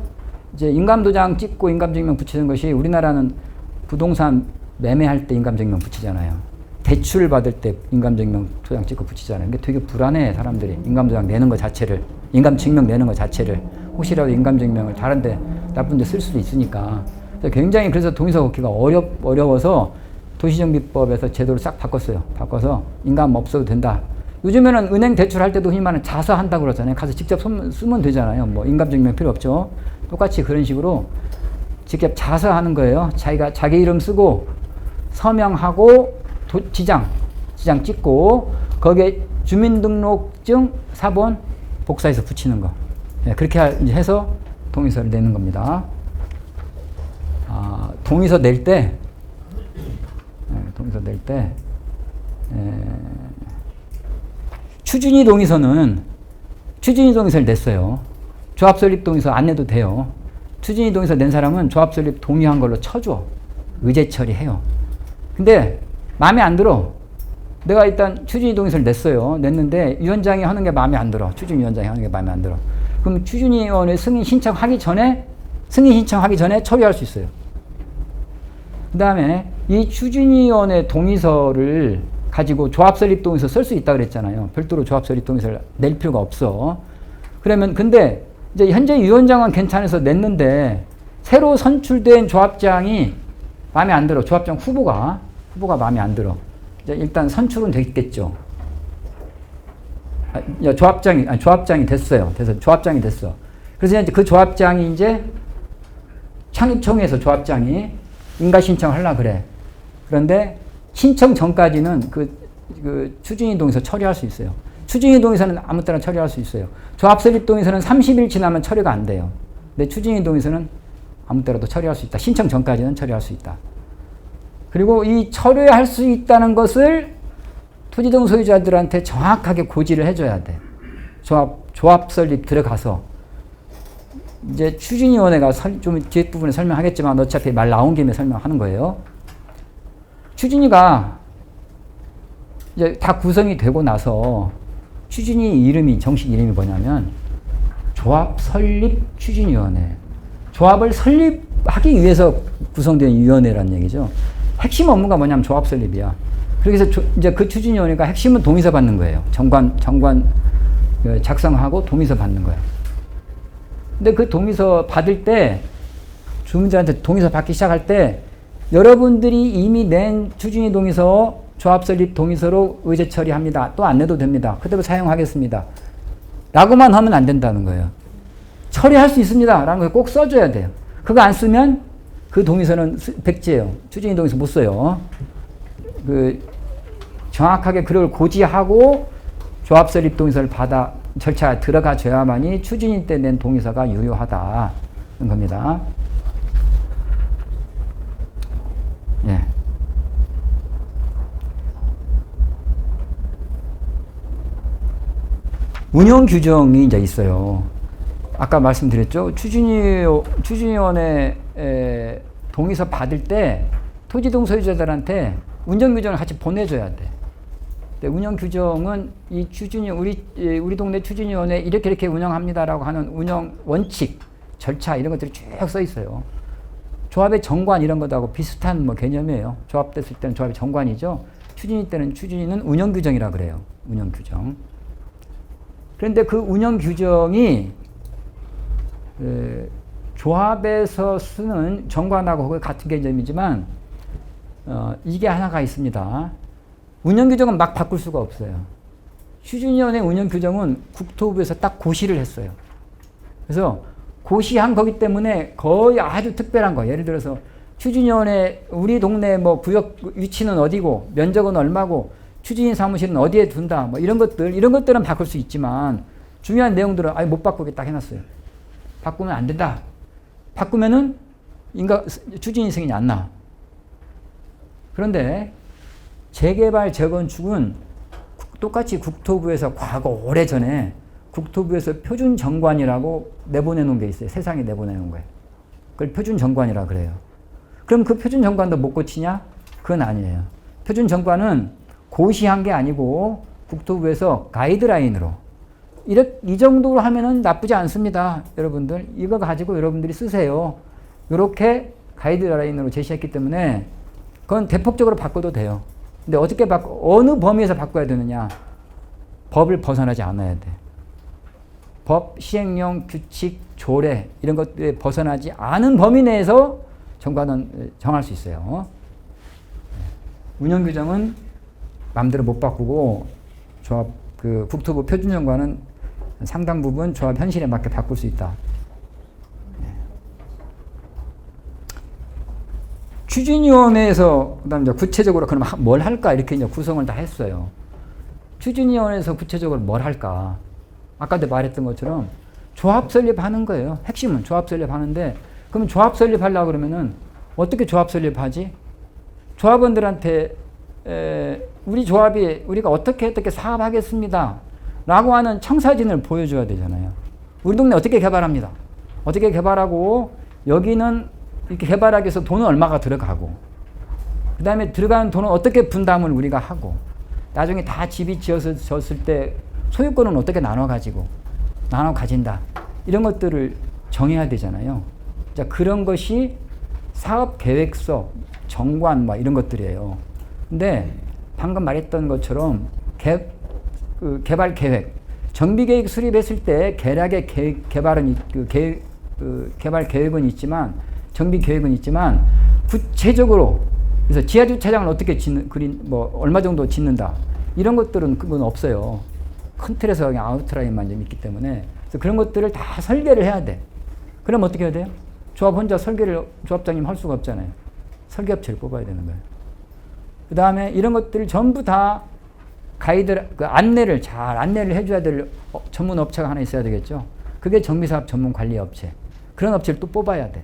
이제 인감도장 찍고 인감증명 붙이는 것이 우리나라는 부동산 매매할 때 인감증명 붙이잖아요. 대출 받을 때 인감증명 도장 찍고 붙이잖아요. 이게 되게 불안해 사람들이. 인감도장 내는 것 자체를, 인감증명 내는 것 자체를 혹시라도 인감증명을 다른데 나쁜데 쓸 수도 있으니까. 굉장히 그래서 동의서 걷기가 어려워서 도시정비법에서 제도를 싹 바꿨어요. 바꿔서 인감 없어도 된다. 요즘에는 은행 대출할 때도 흔히 말하는 자서한다고 그러잖아요. 가서 직접 쓰면 되잖아요. 뭐 인감증명 필요 없죠. 똑같이 그런 식으로 직접 자서하는 거예요. 자기가 자기 이름 쓰고 서명하고 지장 찍고 거기에 주민등록증 사본 복사해서 붙이는 거. 네, 그렇게 해서 동의서를 내는 겁니다. 동의서 낼 때 추진위 동의서를 냈어요. 조합 설립 동의서 안 내도 돼요. 추진위 동의서 낸 사람은 조합 설립 동의한 걸로 쳐줘. 의제 처리해요. 근데 마음에 안 들어. 내가 일단 추진위 동의서를 냈는데 위원장이 하는 게 마음에 안 들어. 추진위원장이 하는 게 마음에 안 들어. 그럼 추진위원회 승인 신청하기 전에 처리할 수 있어요. 그 다음에 이 추진위원회 동의서를 가지고 조합 설립 동의서 쓸 수 있다고 그랬잖아요. 별도로 조합 설립 동의서를 낼 필요가 없어. 그러면 근데 이제 현재 위원장은 괜찮아서 냈는데 새로 선출된 조합장이 마음에 안 들어. 조합장 후보가 후보가 마음에 안 들어. 이제 일단 선출은 됐겠죠. 조합장이 됐어요. 조합장이 됐어. 그래서 이제 그 조합장이 이제 창립총회에서 조합장이 인가 신청을 하려고 그래. 그런데 신청 전까지는 그 추진위 동의서 처리할 수 있어요. 추진위 동의서는 아무 때나 처리할 수 있어요. 조합 설립 동의서는 30일 지나면 처리가 안 돼요. 근데 추진위 동의서는 아무 때라도 처리할 수 있다. 신청 전까지는 처리할 수 있다. 그리고 이 처리할 수 있다는 것을 토지동 소유자들한테 정확하게 고지를 해줘야 돼. 조합 설립 들어가서 이제 추진위원회가 좀 뒷부분에 설명하겠지만 어차피 말 나온 김에 설명하는 거예요. 추진위가 이제 다 구성이 되고 나서 추진위 이름이 정식 이름이 뭐냐면 조합 설립 추진위원회. 조합을 설립하기 위해서 구성된 위원회라는 얘기죠. 핵심 업무가 뭐냐면 조합 설립이야. 그래서 이제 그 추진위원회가 핵심은 동의서 받는 거예요. 정관 작성하고 동의서 받는 거야. 근데 그 동의서 받을 때 주민들한테 동의서 받기 시작할 때 여러분들이 이미 낸 추진위 동의서 조합 설립 동의서로 의제 처리합니다. 또 안 내도 됩니다. 그대로 사용하겠습니다. 라고만 하면 안 된다는 거예요. 처리할 수 있습니다. 라는 걸 꼭 써줘야 돼요. 그거 안 쓰면 그 동의서는 백지예요. 추진위 동의서 못 써요. 정확하게 그걸 고지하고 조합 설립 동의서를 받아 절차에 들어가 줘야만이 추진위 때 낸 동의서가 유효하다는 겁니다. 예. 운영 규정이 이제 있어요. 아까 말씀드렸죠. 추진위원회 동의서 받을 때 토지동 소유자들한테 운영 규정을 같이 보내줘야 돼. 운영 규정은 이 우리 동네 추진위원회 이렇게 운영합니다라고 하는 운영 원칙, 절차 이런 것들이 쭉 써 있어요. 조합의 정관 이런 것하고 비슷한 개념이에요. 조합됐을 때는 조합의 정관이죠. 추진위 때는 추진위는 운영 규정이라 그래요. 운영 규정. 그런데 그 운영 규정이 조합에서 쓰는 정관하고 같은 개념이지만 이게 하나가 있습니다. 운영 규정은 막 바꿀 수가 없어요. 추진위원회 운영 규정은 국토부에서 딱 고시를 했어요. 그래서 고시한 거기 때문에 거의 아주 특별한 거예요. 예를 들어서 추진위원회 우리 동네 구역 위치는 어디고 면적은 얼마고 추진위 사무실은 어디에 둔다 이런 것들은 바꿀 수 있지만 중요한 내용들은 아예 못 바꾸게 딱 해놨어요. 바꾸면 안 된다. 바꾸면은 추진위 승인이 안 나. 그런데 재개발 재건축은 똑같이 국토부에서 과거 오래전에 국토부에서 표준정관이라고 내보내놓은 게 있어요. 세상에 내보내놓은 거예요. 그걸 표준정관이라 그래요. 그럼 그 표준정관도 못 고치냐? 그건 아니에요. 표준정관은 고시한 게 아니고 국토부에서 가이드라인으로 이 정도로 하면은 나쁘지 않습니다. 여러분들 이거 가지고 여러분들이 쓰세요. 이렇게 가이드라인으로 제시했기 때문에 그건 대폭적으로 바꿔도 돼요. 근데 어떻게 어느 범위에서 바꿔야 되느냐? 법을 벗어나지 않아야 돼. 법, 시행령, 규칙, 조례 이런 것들에 벗어나지 않은 범위 내에서 정관은 정할 수 있어요. 운영 규정은 마음대로 못 바꾸고 조합 국토부 표준정관은 상당 부분 조합 현실에 맞게 바꿀 수 있다. 추진위원회에서 그다음 이제 구체적으로 그럼 뭘 할까 이렇게 이제 구성을 다 했어요. 추진위원회에서 구체적으로 뭘 할까? 아까도 말했던 것처럼 조합 설립하는 거예요. 핵심은 조합 설립하는데 그럼 조합 설립하려고 그러면은 어떻게 조합 설립하지? 조합원들한테 우리 조합이 우리가 어떻게 사업하겠습니다. 라고 하는 청사진을 보여줘야 되잖아요. 우리 동네 어떻게 개발합니다. 어떻게 개발하고 여기는 이렇게 개발하기 위해서 돈은 얼마가 들어가고 그 다음에 들어가는 돈은 어떻게 분담을 우리가 하고 나중에 다 집이 지어졌을 때 소유권은 어떻게 나눠 가진다. 이런 것들을 정해야 되잖아요. 자, 그런 것이 사업계획서, 정관 이런 것들이에요. 근데 방금 말했던 것처럼 개발 계획, 정비 계획 수립했을 때 계략의 개발은 개발 계획은 있지만 정비 계획은 있지만 구체적으로 그래서 지하 주차장을 어떻게 뭐 얼마 정도 짓는다 이런 것들은 그건 없어요. 큰 틀에서 그냥 아웃라인만 좀 있기 때문에 그래서 그런 것들을 다 설계를 해야 돼. 그럼 어떻게 해야 돼요? 조합 혼자 설계를 조합장님 할 수가 없잖아요. 설계업체를 뽑아야 되는 거예요. 그 다음에 이런 것들을 전부 다 가이드, 그 안내를 해줘야 될 전문 업체가 하나 있어야 되겠죠. 그게 정비사업 전문 관리 업체. 그런 업체를 또 뽑아야 돼.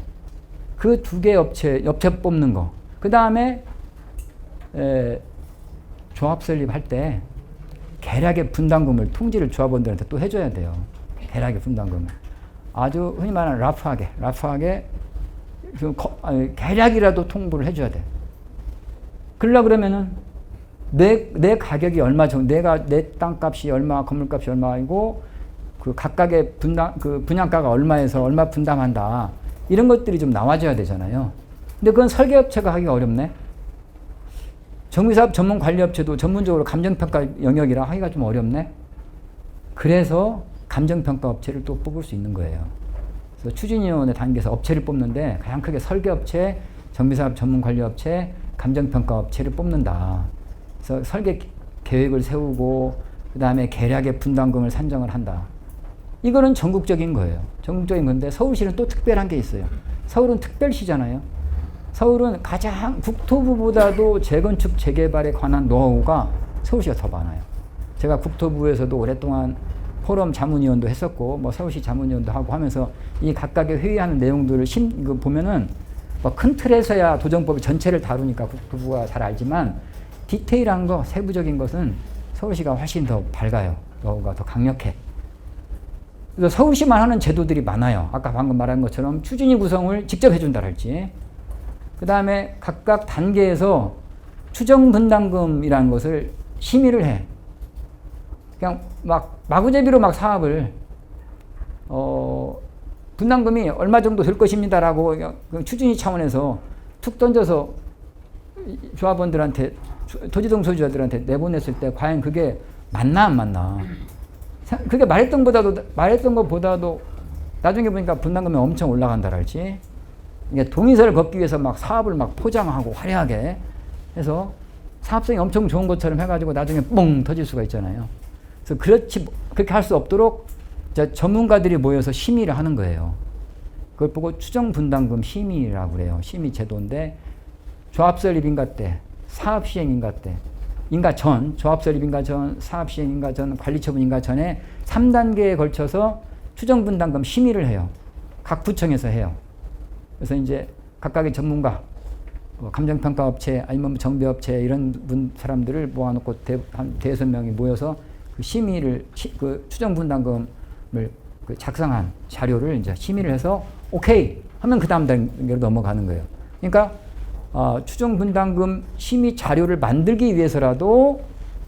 그 두 개 업체 뽑는 거. 그 다음에 조합 설립할 때 계략의 분담금을 통지를 조합원들한테 또 해줘야 돼요. 계략의 분담금을. 아주 흔히 말하는 라프하게 계략이라도 통보를 해줘야 돼. 그러려 그러면은 내 가격이 얼마 정도, 내 땅값이 얼마, 건물값이 얼마이고 그 각각의 분양가가 얼마에서 얼마 분담한다. 이런 것들이 좀 나와줘야 되잖아요. 근데 그건 설계업체가 하기가 어렵네. 정비사업 전문관리업체도 전문적으로 감정평가 영역이라 하기가 좀 어렵네. 그래서 감정평가업체를 또 뽑을 수 있는 거예요. 그래서 추진위원회 단계에서 업체를 뽑는데 가장 크게 설계업체, 정비사업 전문관리업체, 감정평가업체를 뽑는다. 그래서 설계 계획을 세우고 그 다음에 계략의 분담금을 산정을 한다. 이거는 전국적인 거예요. 전국적인 건데 서울시는 또 특별한 게 있어요. 서울은 특별시잖아요. 서울은 가장 국토부보다도 재건축 재개발에 관한 노하우가 서울시가 더 많아요. 제가 국토부에서도 오랫동안 포럼 자문위원도 했었고 뭐 서울시 자문위원도 하고 하면서 이 각각의 회의하는 내용들을 보면은 뭐 큰 틀에서야 도정법의 전체를 다루니까 국토부가 잘 알지만 디테일한 거, 세부적인 것은 서울시가 훨씬 더 밝아요. 노하우가 더 강력해. 그래서 서울시만 하는 제도들이 많아요. 아까 방금 말한 것처럼 추진위 구성을 직접 해준다 할지. 그 다음에 각각 단계에서 추정 분담금이라는 것을 심의를 해. 그냥 마구제비로 사업을 분담금이 얼마 정도 될 것입니다라고 추진위 차원에서 툭 던져서 조합원들한테 토지동 소유자들한테 내보냈을 때 과연 그게 맞나 안 맞나. 그게 말했던 것보다도 나중에 보니까 분담금이 엄청 올라간다랄지. 이게 동의서를 걷기 위해서 사업을 포장하고 화려하게 해서 사업성이 엄청 좋은 것처럼 해가지고 나중에 뻥 터질 수가 있잖아요. 그래서 그렇게 할 수 없도록 전문가들이 모여서 심의를 하는 거예요. 그걸 보고 추정 분담금 심의라고 그래요. 심의 제도인데 조합 설립인가 때, 사업 시행인가 때, 인가 전, 조합 설립인가 전, 사업 시행인가 전, 관리 처분인가 전에 3단계에 걸쳐서 추정 분담금 심의를 해요. 각 구청에서 해요. 그래서 이제 각각의 전문가, 감정평가업체 아니면 정비업체 이런 사람들을 모아놓고 한 5명이 모여서 그 심의를, 그 추정 분담금을 작성한 자료를 이제 심의를 해서 오케이 하면 그 다음 단계로 넘어가는 거예요. 그러니까 추정 분담금 심의 자료를 만들기 위해서라도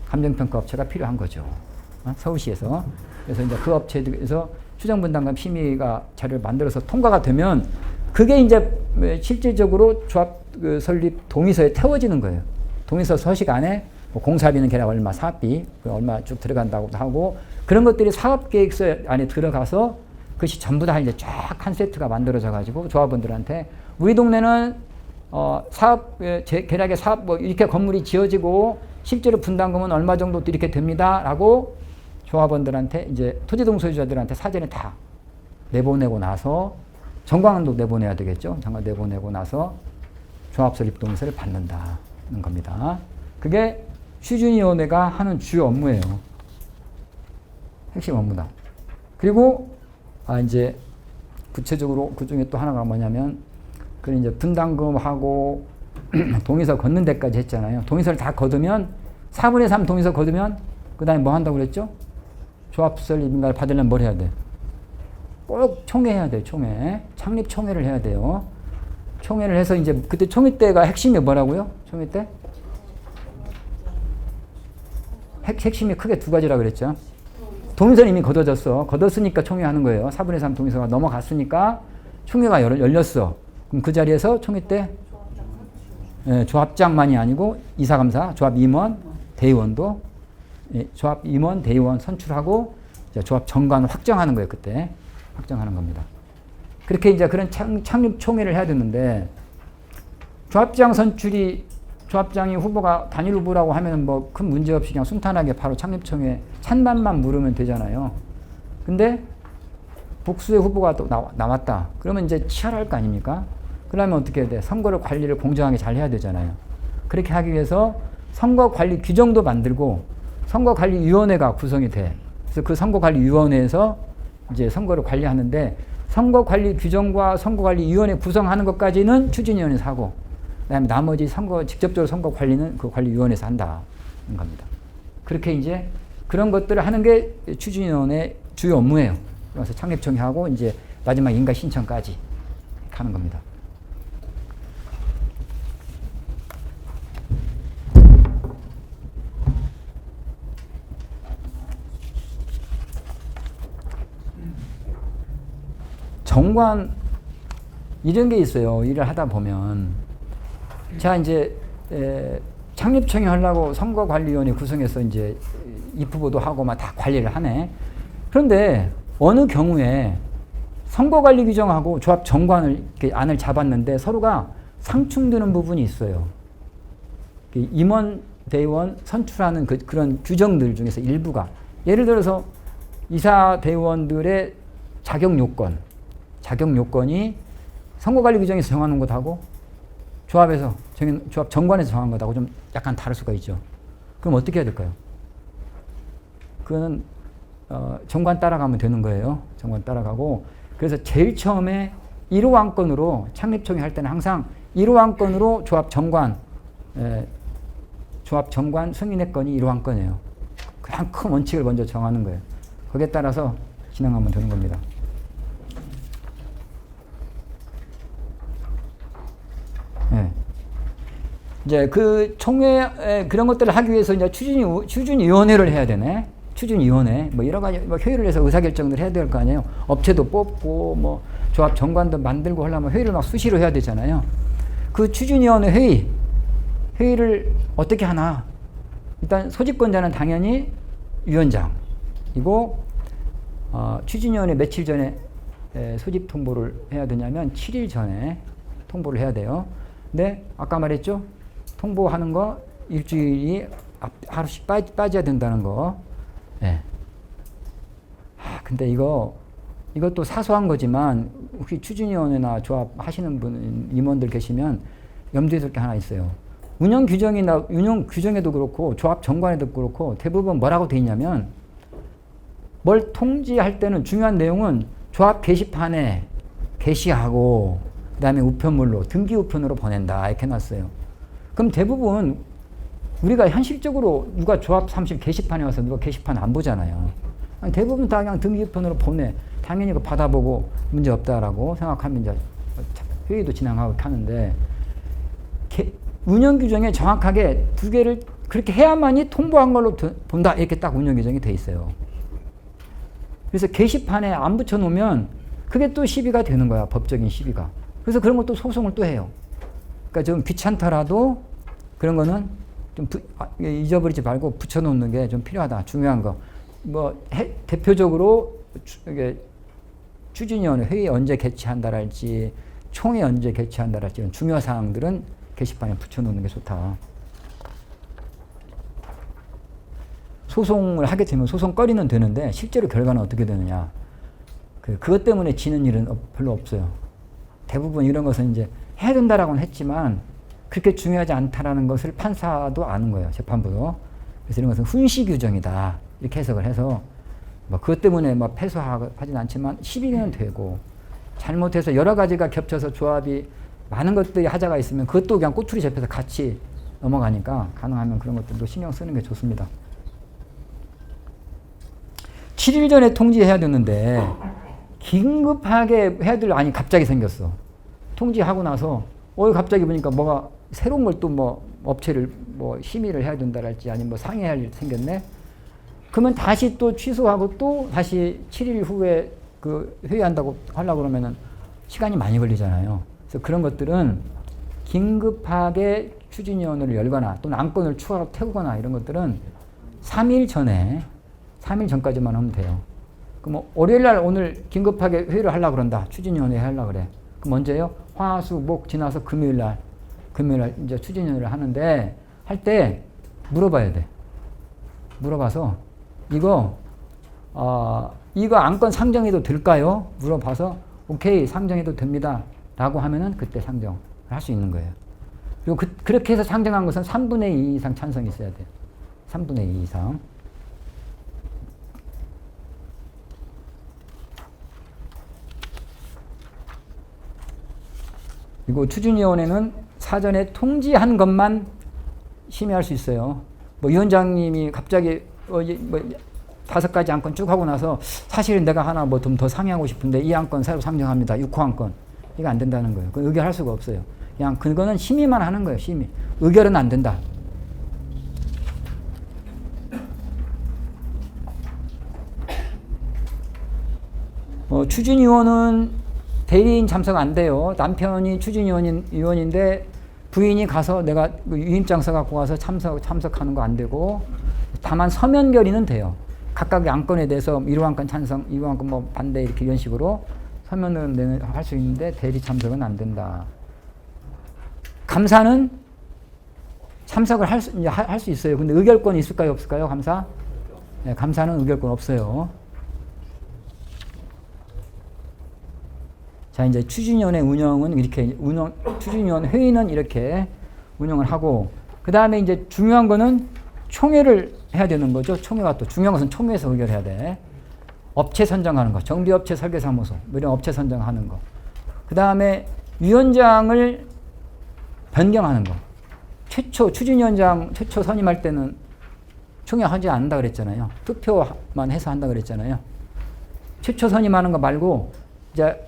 감정평가업체가 필요한 거죠. 서울시에서. 그래서 이제 그 업체에서 추정 분담금 심의가 자료를 만들어서 통과가 되면 그게 이제 실질적으로 조합 설립 동의서에 태워지는 거예요. 동의서 서식 안에 공사비는 계략 얼마, 사업비 얼마 쭉 들어간다고 하고 그런 것들이 사업계획서 안에 들어가서 그것이 전부 다 이제 쫙 한 세트가 만들어져 가지고 조합원들한테 우리 동네는 사업 계략의 사업 이렇게 건물이 지어지고 실제로 분담금은 얼마 정도 이렇게 됩니다라고 조합원들한테 이제 토지동 소유자들한테 사전에 다 내보내고 나서 정광도 내보내야 되겠죠. 정광 내보내고 나서 조합 설립 동의서를 받는다는 겁니다. 그게 추진위원회가 하는 주요 업무예요. 핵심 업무다. 그리고 이제 구체적으로 그 중에 또 하나가 뭐냐면 그 이제 분담금하고 동의서 걷는 데까지 했잖아요. 동의서를 다 거두면 4분의 3 동의서 거두면 그 다음에 뭐 한다고 그랬죠? 조합 설립인가를 받으려면 뭘 해야 돼? 꼭 총회해야 돼요. 총회. 창립 총회를 해야 돼요. 총회를 해서 이제 그때 총회 때가 핵심이 뭐라고요? 총회 때? 핵심이 크게 두 가지라 그랬죠. 동의서는 이미 거둬졌어. 거뒀으니까 총회하는 거예요. 4분의 3 동의서가 넘어갔으니까 총회가 열렸어. 그럼 그 자리에서 총회 때 조합장만이 아니고 이사감사, 조합임원, 대의원도 조합임원, 대의원 선출하고 조합 정관을 확정하는 거예요. 그때 확정하는 겁니다. 그렇게 이제 그런 창립 총회를 해야 되는데 조합장 선출이 조합장이 후보가 단일 후보라고 하면 뭐 큰 문제 없이 그냥 순탄하게 바로 창립청에 찬반만 물으면 되잖아요. 근데 복수의 후보가 또 나왔다. 그러면 이제 치열할 거 아닙니까? 그러면 어떻게 해야 돼? 선거를 관리를 공정하게 잘 해야 되잖아요. 그렇게 하기 위해서 선거관리 규정도 만들고 선거관리위원회가 구성이 돼. 그래서 그 선거관리위원회에서 이제 선거를 관리하는데 선거관리 규정과 선거관리위원회 구성하는 것까지는 추진위원회에서 하고 그다음에 나머지 직접적으로 선거 관리는 그 관리위원회에서 한다는 겁니다. 그렇게 이제 그런 것들을 하는 게 추진위원회 주요 업무예요. 그래서 창립청이 하고 이제 마지막 인가 신청까지 하는 겁니다. 정관 이런 게 있어요. 일을 하다 보면 자 이제 창립청이 하려고 선거관리위원회 구성해서 이제 입후보도 하고 막 다 관리를 하네. 그런데 어느 경우에 선거관리 규정하고 조합 정관을 이렇게 안을 잡았는데 서로가 상충되는 부분이 있어요. 임원 대의원 선출하는 그런 규정들 중에서 일부가 예를 들어서 이사 대의원들의 자격 요건이 선거관리 규정에서 정하는 것하고 조합 정관에서 정한 것하고 좀 약간 다를 수가 있죠. 그럼 어떻게 해야 될까요? 그거는 정관 따라가면 되는 거예요. 정관 따라가고 그래서 제일 처음에 1호 안건으로 창립청이 할 때는 항상 1호 안건으로 조합 정관 승인의 건이 1호 안건이에요. 그냥 큰 원칙을 먼저 정하는 거예요. 거기에 따라서 진행하면 되는 겁니다. 네. 이제 그 총회 그런 것들을 하기 위해서 이제 추진위원회를 해야 되네. 추진위원회 뭐 여러 가지 뭐 회의를 해서 의사결정을 해야 될 거 아니에요. 업체도 뽑고 뭐 조합 정관도 만들고 하려면 회의를 막 수시로 해야 되잖아요. 그 추진위원회 회의를 어떻게 하나? 일단 소집권자는 당연히 위원장이고 추진위원회 며칠 전에 소집 통보를 해야 되냐면 7일 전에 통보를 해야 돼요. 근데 아까 말했죠? 통보하는 거 일주일이 하루씩 빠져야 된다는 거. 네. 근데 이것도 사소한 거지만 혹시 추진위원회나 조합 하시는 분 임원들 계시면 염두에 둘 게 하나 있어요. 운영 규정에도 그렇고 조합 정관에도 그렇고 대부분 뭐라고 돼 있냐면 뭘 통지할 때는 중요한 내용은 조합 게시판에 게시하고 그다음에 우편물로 등기 우편으로 보낸다 이렇게 해놨어요. 그럼 대부분 우리가 현실적으로 누가 조합 사무실 게시판에 와서 누가 게시판 안 보잖아요. 대부분 다 그냥 등기 우편으로 보내. 당연히 그거 받아보고 문제 없다라고 생각하면 이제 회의도 진행하고 하는데 운영 규정에 정확하게 두 개를 그렇게 해야만이 통보한 걸로 본다 이렇게 딱 운영 규정이 돼 있어요. 그래서 게시판에 안 붙여놓으면 그게 또 시비가 되는 거야. 법적인 시비가. 그래서 그런 것도 소송을 또 해요. 그러니까 좀 귀찮더라도 그런 거는 좀 잊어버리지 말고 붙여놓는 게 좀 필요하다. 중요한 거. 뭐 대표적으로 추진위원회 회의 언제 개최한다랄지 총회 언제 개최한다랄지 이런 중요 사항들은 게시판에 붙여놓는 게 좋다. 소송을 하게 되면 소송거리는 되는데 실제로 결과는 어떻게 되느냐. 그것 때문에 지는 일은 별로 없어요. 대부분 이런 것은 이제 해야 된다라고는 했지만 그렇게 중요하지 않다라는 것을 판사도 아는 거예요. 재판부도. 그래서 이런 것은 훈시 규정이다. 이렇게 해석을 해서 뭐 그것 때문에 뭐 패소하진 않지만 시비는 되고 잘못해서 여러 가지가 겹쳐서 조합이 많은 것들이 하자가 있으면 그것도 그냥 꼬투리 잡혀서 같이 넘어가니까 가능하면 그런 것들도 신경 쓰는 게 좋습니다. 7일 전에 통지해야 되는데 긴급하게 해야 될 안이 갑자기 생겼어. 통지하고 나서 갑자기 보니까 뭐가 새로운 걸 또 뭐 업체를 뭐 심의를 해야 된다랄지 아니면 뭐 상의할 일 생겼네. 그러면 다시 또 취소하고 또 다시 7일 후에 그 회의한다고 하려고 그러면은 시간이 많이 걸리잖아요. 그래서 그런 것들은 긴급하게 추진위원회를 열거나 또는 안건을 추가로 태우거나 이런 것들은 3일 전까지만 하면 돼요. 그럼 월요일날 오늘 긴급하게 회의를 하려고 그런다. 추진위원회 하려고 그래. 그럼 언제요? 화, 수, 목 지나서 금요일날 금요일 이제 추진위원회를 하는데 할 때 물어봐야 돼. 물어봐서 이거 안건 상정해도 될까요? 물어봐서 오케이 상정해도 됩니다. 라고 하면은 그때 상정을 할 수 있는 거예요. 그리고 그렇게 해서 상정한 것은 3분의 2 이상 찬성이 있어야 돼요. 3분의 2 이상. 그리고 추진위원회는 사전에 통지한 것만 심의할 수 있어요. 뭐 위원장님이 갑자기 5가지 안건 쭉 하고 나서 사실은 내가 하나 뭐 좀 더 상의하고 싶은데 이 안건 새로 상정합니다. 6호 안건. 이거 안 된다는 거예요. 의결할 수가 없어요. 그냥 그거는 심의만 하는 거예요. 심의. 의결은 안 된다. 추진위원은 대리인 참석 안 돼요. 남편이 추진위원인데 부인이 가서 내가 위임장 써갖고 가서 참석하는 거 안 되고 다만 서면 결의는 돼요. 각각의 안건에 대해서 1호 안건 찬성, 2호 안건 뭐 반대 이런 식으로 서면은 할 수 있는데 대리 참석은 안 된다. 감사는 참석을 할 수 있어요. 근데 의결권이 있을까요? 없을까요? 감사? 네, 감사는 의결권 없어요. 자, 이제 추진위원회 운영은 이렇게 추진위원 회의는 이렇게 운영을 하고, 그 다음에 이제 중요한 거는 총회를 해야 되는 거죠. 총회가 또 중요한 것은 총회에서 의결해야 돼. 업체 선정하는 거, 정비업체 설계사무소, 이런 업체 선정하는 거. 그 다음에 위원장을 변경하는 거. 추진위원장 최초 선임할 때는 총회 하지 않는다 그랬잖아요. 투표만 해서 한다 그랬잖아요. 최초 선임하는 거 말고 이제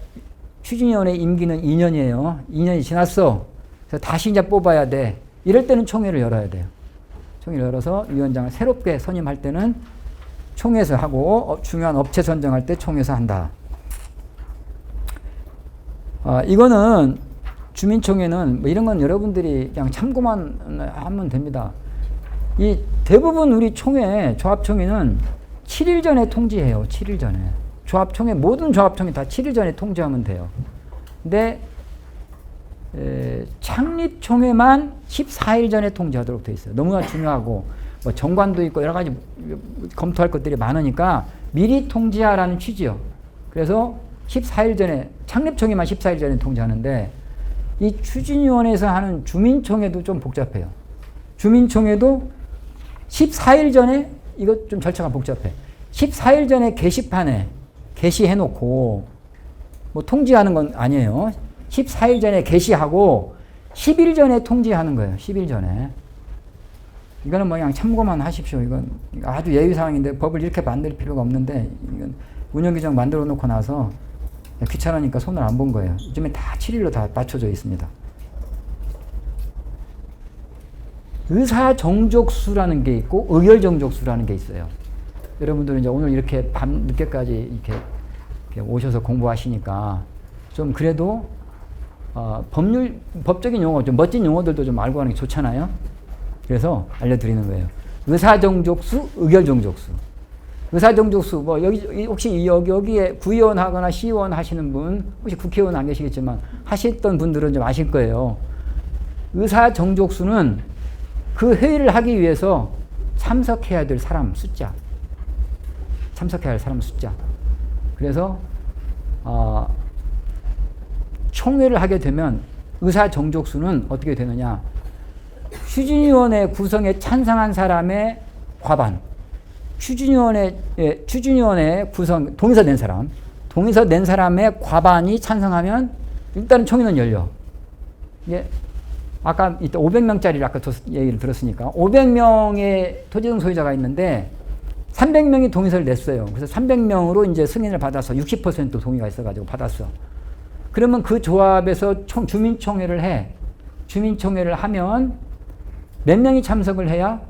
추진위원회 임기는 2년이에요. 2년이 지났어. 그래서 다시 이제 뽑아야 돼. 이럴 때는 총회를 열어야 돼요. 총회를 열어서 위원장을 새롭게 선임할 때는 총회에서 하고 중요한 업체 선정할 때 총회에서 한다. 이거는 주민총회는 뭐 이런 건 여러분들이 그냥 참고만 하면 됩니다. 이 대부분 우리 총회, 조합총회는 7일 전에 통지해요. 7일 전에. 조합총회, 모든 조합총회 다 7일 전에 통지하면 돼요. 근데 창립총회만 14일 전에 통지하도록 돼 있어요. 너무나 중요하고 뭐 정관도 있고 여러 가지 검토할 것들이 많으니까 미리 통지하라는 취지요. 그래서 14일 전에 창립총회만 14일 전에 통지하는데 이 추진위원회에서 하는 주민총회도 좀 복잡해요. 주민총회도 14일 전에 이거 좀 절차가 복잡해. 14일 전에 게시판에 게시해놓고 뭐 통지하는 건 아니에요. 14일 전에 게시하고 10일 전에 통지하는 거예요. 10일 전에. 이거는 뭐 그냥 참고만 하십시오. 이건 아주 예외사항인데 법을 이렇게 만들 필요가 없는데 이건 운영규정 만들어 놓고 나서 귀찮으니까 손을 안 본 거예요. 요즘에 다 7일로 다 맞춰져 있습니다. 의사정족수라는 게 있고 의결정족수라는 게 있어요. 여러분들은 이제 오늘 이렇게 밤 늦게까지 이렇게 오셔서 공부하시니까 좀 그래도 법적인 용어, 좀 멋진 용어들도 좀 알고 가는 게 좋잖아요. 그래서 알려드리는 거예요. 의사정족수, 의결정족수. 의사정족수, 뭐 혹시 여기에 구의원 하거나 시의원 하시는 분, 혹시 국회의원 안 계시겠지만 하셨던 분들은 좀 아실 거예요. 의사정족수는 그 회의를 하기 위해서 참석해야 될 사람 숫자. 참석해야 할 사람 숫자. 그래서 총회를 하게 되면 의사정족수는 어떻게 되느냐. 추진위원회 구성에 찬성한 사람의 과반. 추진위원회 구성, 동의서 낸 사람의 과반이 찬성하면 일단은 총회는 열려. 이게 아까 이때 500명짜리를 아까 얘기를 들었으니까 500명의 토지등 소유자가 있는데 300명이 동의서를 냈어요. 그래서 300명으로 이제 승인을 받아서 60% 동의가 있어가지고 받았어. 그러면 그 조합에서 주민총회를 해. 주민총회를 하면 몇 명이 참석을 해야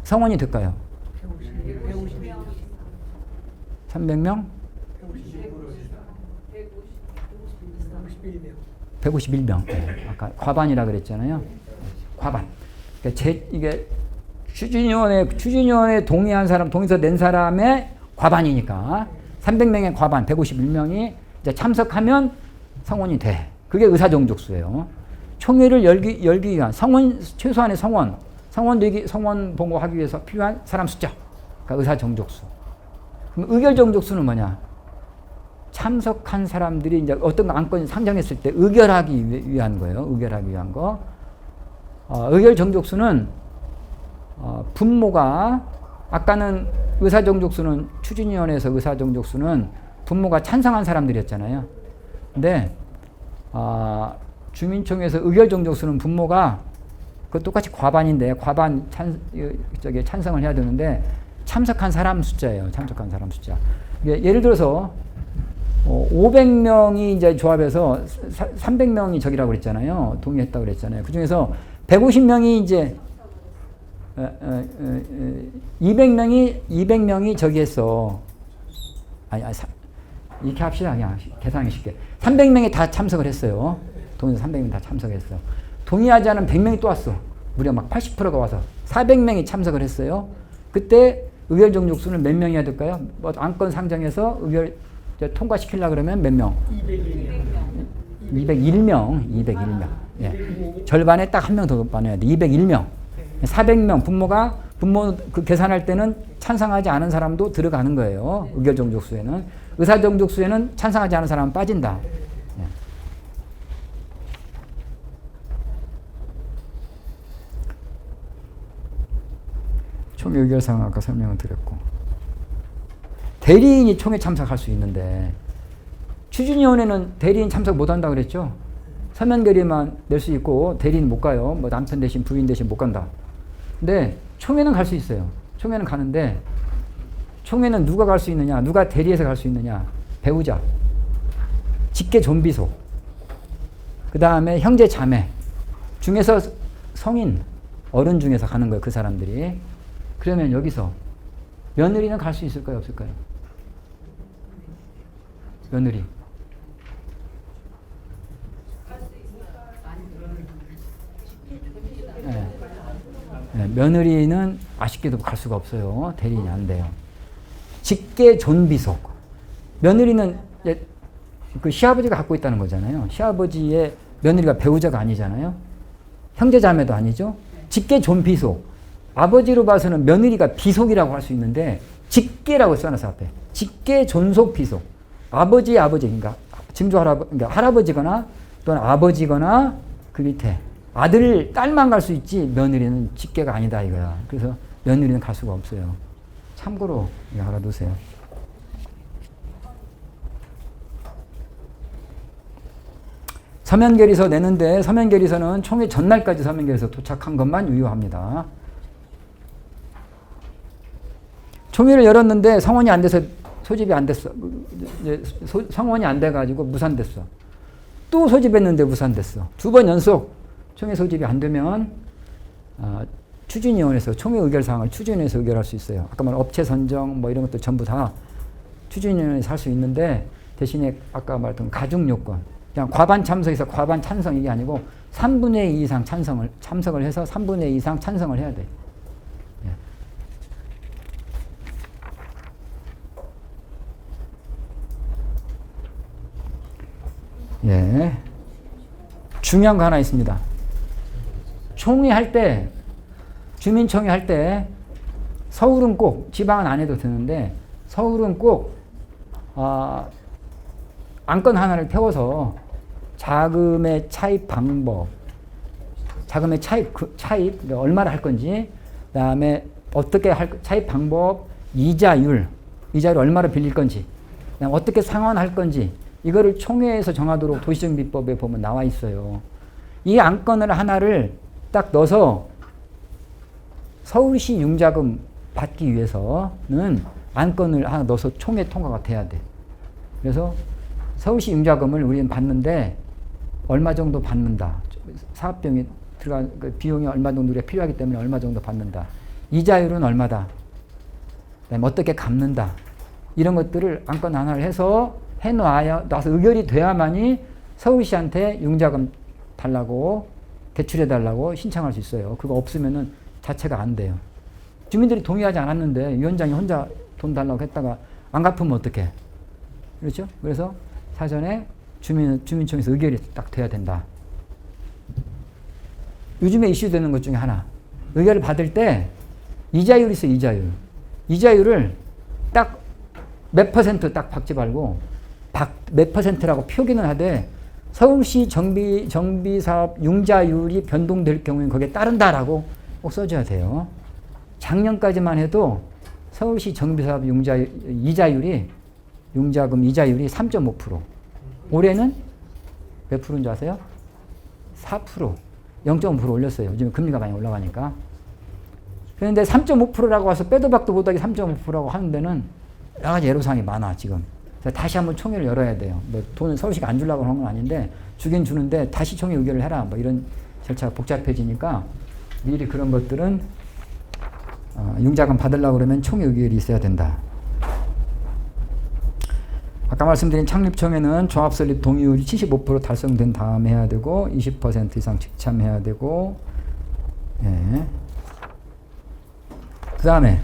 성원이 될까요? 300명? 151명. 아까 과반이라 그랬잖아요. 과반. 그러니까 이게 추진위원회 동의한 사람, 동의서 낸 사람의 과반이니까 300명의 과반, 151명이 이제 참석하면 성원이 돼. 그게 의사정족수예요. 총회를 열기 위한 최소한의 성원 봉고하기 위해서 필요한 사람 숫자. 그러니까 의사정족수. 그럼 의결정족수는 뭐냐? 참석한 사람들이 이제 어떤 안건 상정했을 때 의결하기 위한 거예요. 의결하기 위한 거. 의결정족수는 분모가 아까는 의사정족수는 추진위원회에서 의사정족수는 분모가 찬성한 사람들이었잖아요. 근데 주민총회에서 의결정족수는 분모가 그 똑같이 과반인데 과반 찬성을 해야 되는데 참석한 사람 숫자예요. 참석한 사람 숫자. 예를 들어서 500명이 이제 조합해서 300명이 저기라고 그랬잖아요. 동의했다고 그랬잖아요. 그 중에서 150명이 이제 200명이 저기 했어. 이렇게 합시다. 그냥 계산하기 쉽게. 300명이 다 참석을 했어요. 동의해서 300명이 다 참석했어. 동의하지 않은 100명이 또 왔어. 무려 막 80%가 와서 400명이 참석을 했어요. 그때 의결 정족수는 몇 명이어야 될까요? 뭐 안건 상정해서 의결 통과시키려고 그러면 몇 명? 201명. 예. 절반에 딱 한 명 더 많아야 돼. 201명. 400명. 분모 그 계산할 때는 찬성하지 않은 사람도 들어가는 거예요. 의결 정족수에는. 의사 정족수에는 찬성하지 않은 사람은 빠진다. 예. 총회 의결 사항 아까 설명을 드렸고. 대리인이 총회 참석할 수 있는데 추진위원회는 대리인 참석 못한다고 그랬죠. 서면 결의만 낼 수 있고 대리인 못 가요. 뭐 남편 대신 부인 대신 못 간다. 근데 총회는 갈 수 있어요. 총회는 가는데 총회는 누가 갈 수 있느냐? 누가 대리해서 갈 수 있느냐? 배우자, 직계 존비속, 그 다음에 형제 자매 중에서 성인, 어른 중에서 가는 거예요. 그 사람들이. 그러면 여기서 며느리는 갈 수 있을까요? 없을까요? 며느리. 네. 네, 며느리는 아쉽게도 갈 수가 없어요. 대리인이 안 돼요. 직계 존비속. 며느리는 이제 그 시아버지가 갖고 있다는 거잖아요. 시아버지의 며느리가 배우자가 아니잖아요. 형제자매도 아니죠. 직계 존비속. 아버지로 봐서는 며느리가 비속이라고 할 수 있는데 직계라고 써놨어 앞에. 직계 존속 비속. 아버지, 그러니까 증조 그러니까 할아버지거나 또는 아버지거나 그 밑에 아들, 딸만 갈 수 있지 며느리는 직계가 아니다 이거야. 그래서 며느리는 갈 수가 없어요. 참고로 이거 알아두세요. 서면결의서 내는데 서면결의서는 총회 전날까지 서면결의서 도착한 것만 유효합니다. 총회를 열었는데 성원이 안 돼서 소집이 안 됐어. 성원이 안 돼가지고 무산됐어. 또 소집했는데 무산됐어. 2번 연속 총회 소집이 안 되면 추진위원회에서 총회 의결사항을 추진위원회에서 의결할 수 있어요. 아까 말한 업체 선정 뭐 이런 것들 전부 다 추진위원회에서 할 수 있는데 대신에 아까 말했던 가중 요건. 그냥 과반 참석에서 과반 찬성 이게 아니고 3분의 2 이상 참석을 해서 3분의 2 이상 찬성을 해야 돼. 예. 중요한 거 하나 있습니다. 총회 할 때, 주민총회 할 때, 서울은 꼭, 지방은 안 해도 되는데, 서울은 꼭, 안건 하나를 태워서 자금의 차입 방법, 자금의 차입, 그러니까 얼마를 할 건지, 그 다음에 어떻게 차입 방법, 이자율 얼마를 빌릴 건지, 그다음에 어떻게 상환할 건지, 이거를 총회에서 정하도록 도시정비법에 보면 나와 있어요. 이 안건을 하나를 딱 넣어서 서울시 융자금 받기 위해서는 안건을 하나 넣어서 총회 통과가 돼야 돼. 그래서 서울시 융자금을 우리는 받는데 얼마 정도 받는다. 사업비용이 들어간 그 비용이 얼마 정도 우리가 필요하기 때문에 얼마 정도 받는다. 이자율은 얼마다. 그다음에 어떻게 갚는다. 이런 것들을 안건 하나를 해서 해놔서 의결이 돼야만이 서울시한테 융자금 달라고 대출해달라고 신청할 수 있어요. 그거 없으면은 자체가 안 돼요. 주민들이 동의하지 않았는데 위원장이 혼자 돈 달라고 했다가 안 갚으면 어떡해. 그렇죠? 그래서 사전에 주민청에서 의결이 딱 돼야 된다. 요즘에 이슈되는 것 중에 하나. 의결을 받을 때 이자율이 있어요. 이자율. 이자율을 딱 몇 퍼센트 딱 박지 말고 몇 퍼센트라고 표기는 하되 서울시 정비사업 융자율이 변동될 경우엔 거기에 따른다라고 꼭 써줘야 돼요. 작년까지만 해도 서울시 정비사업 이자율이 융자금 이자율이 3.5%. 올해는 몇 프로인 줄 아세요? 4%. 0.5% 올렸어요. 요즘 금리가 많이 올라가니까. 그런데 3.5%라고 와서 빼도 박도 못하게 3.5%라고 하는 데는 여러 가지 애로사항이 많아, 지금. 그래서 다시 한번 총회를 열어야 돼요. 뭐 돈을 서울시가 안 주려고 하는 건 아닌데, 주긴 주는데 다시 총회 의결을 해라. 뭐 이런 절차가 복잡해지니까 미리 그런 것들은 융자금 받으려고 그러면 총회 의결이 있어야 된다. 아까 말씀드린 창립총회는 조합설립 동의율이 75% 달성된 다음에 해야 되고 20% 이상 직참해야 되고, 예. 그 다음에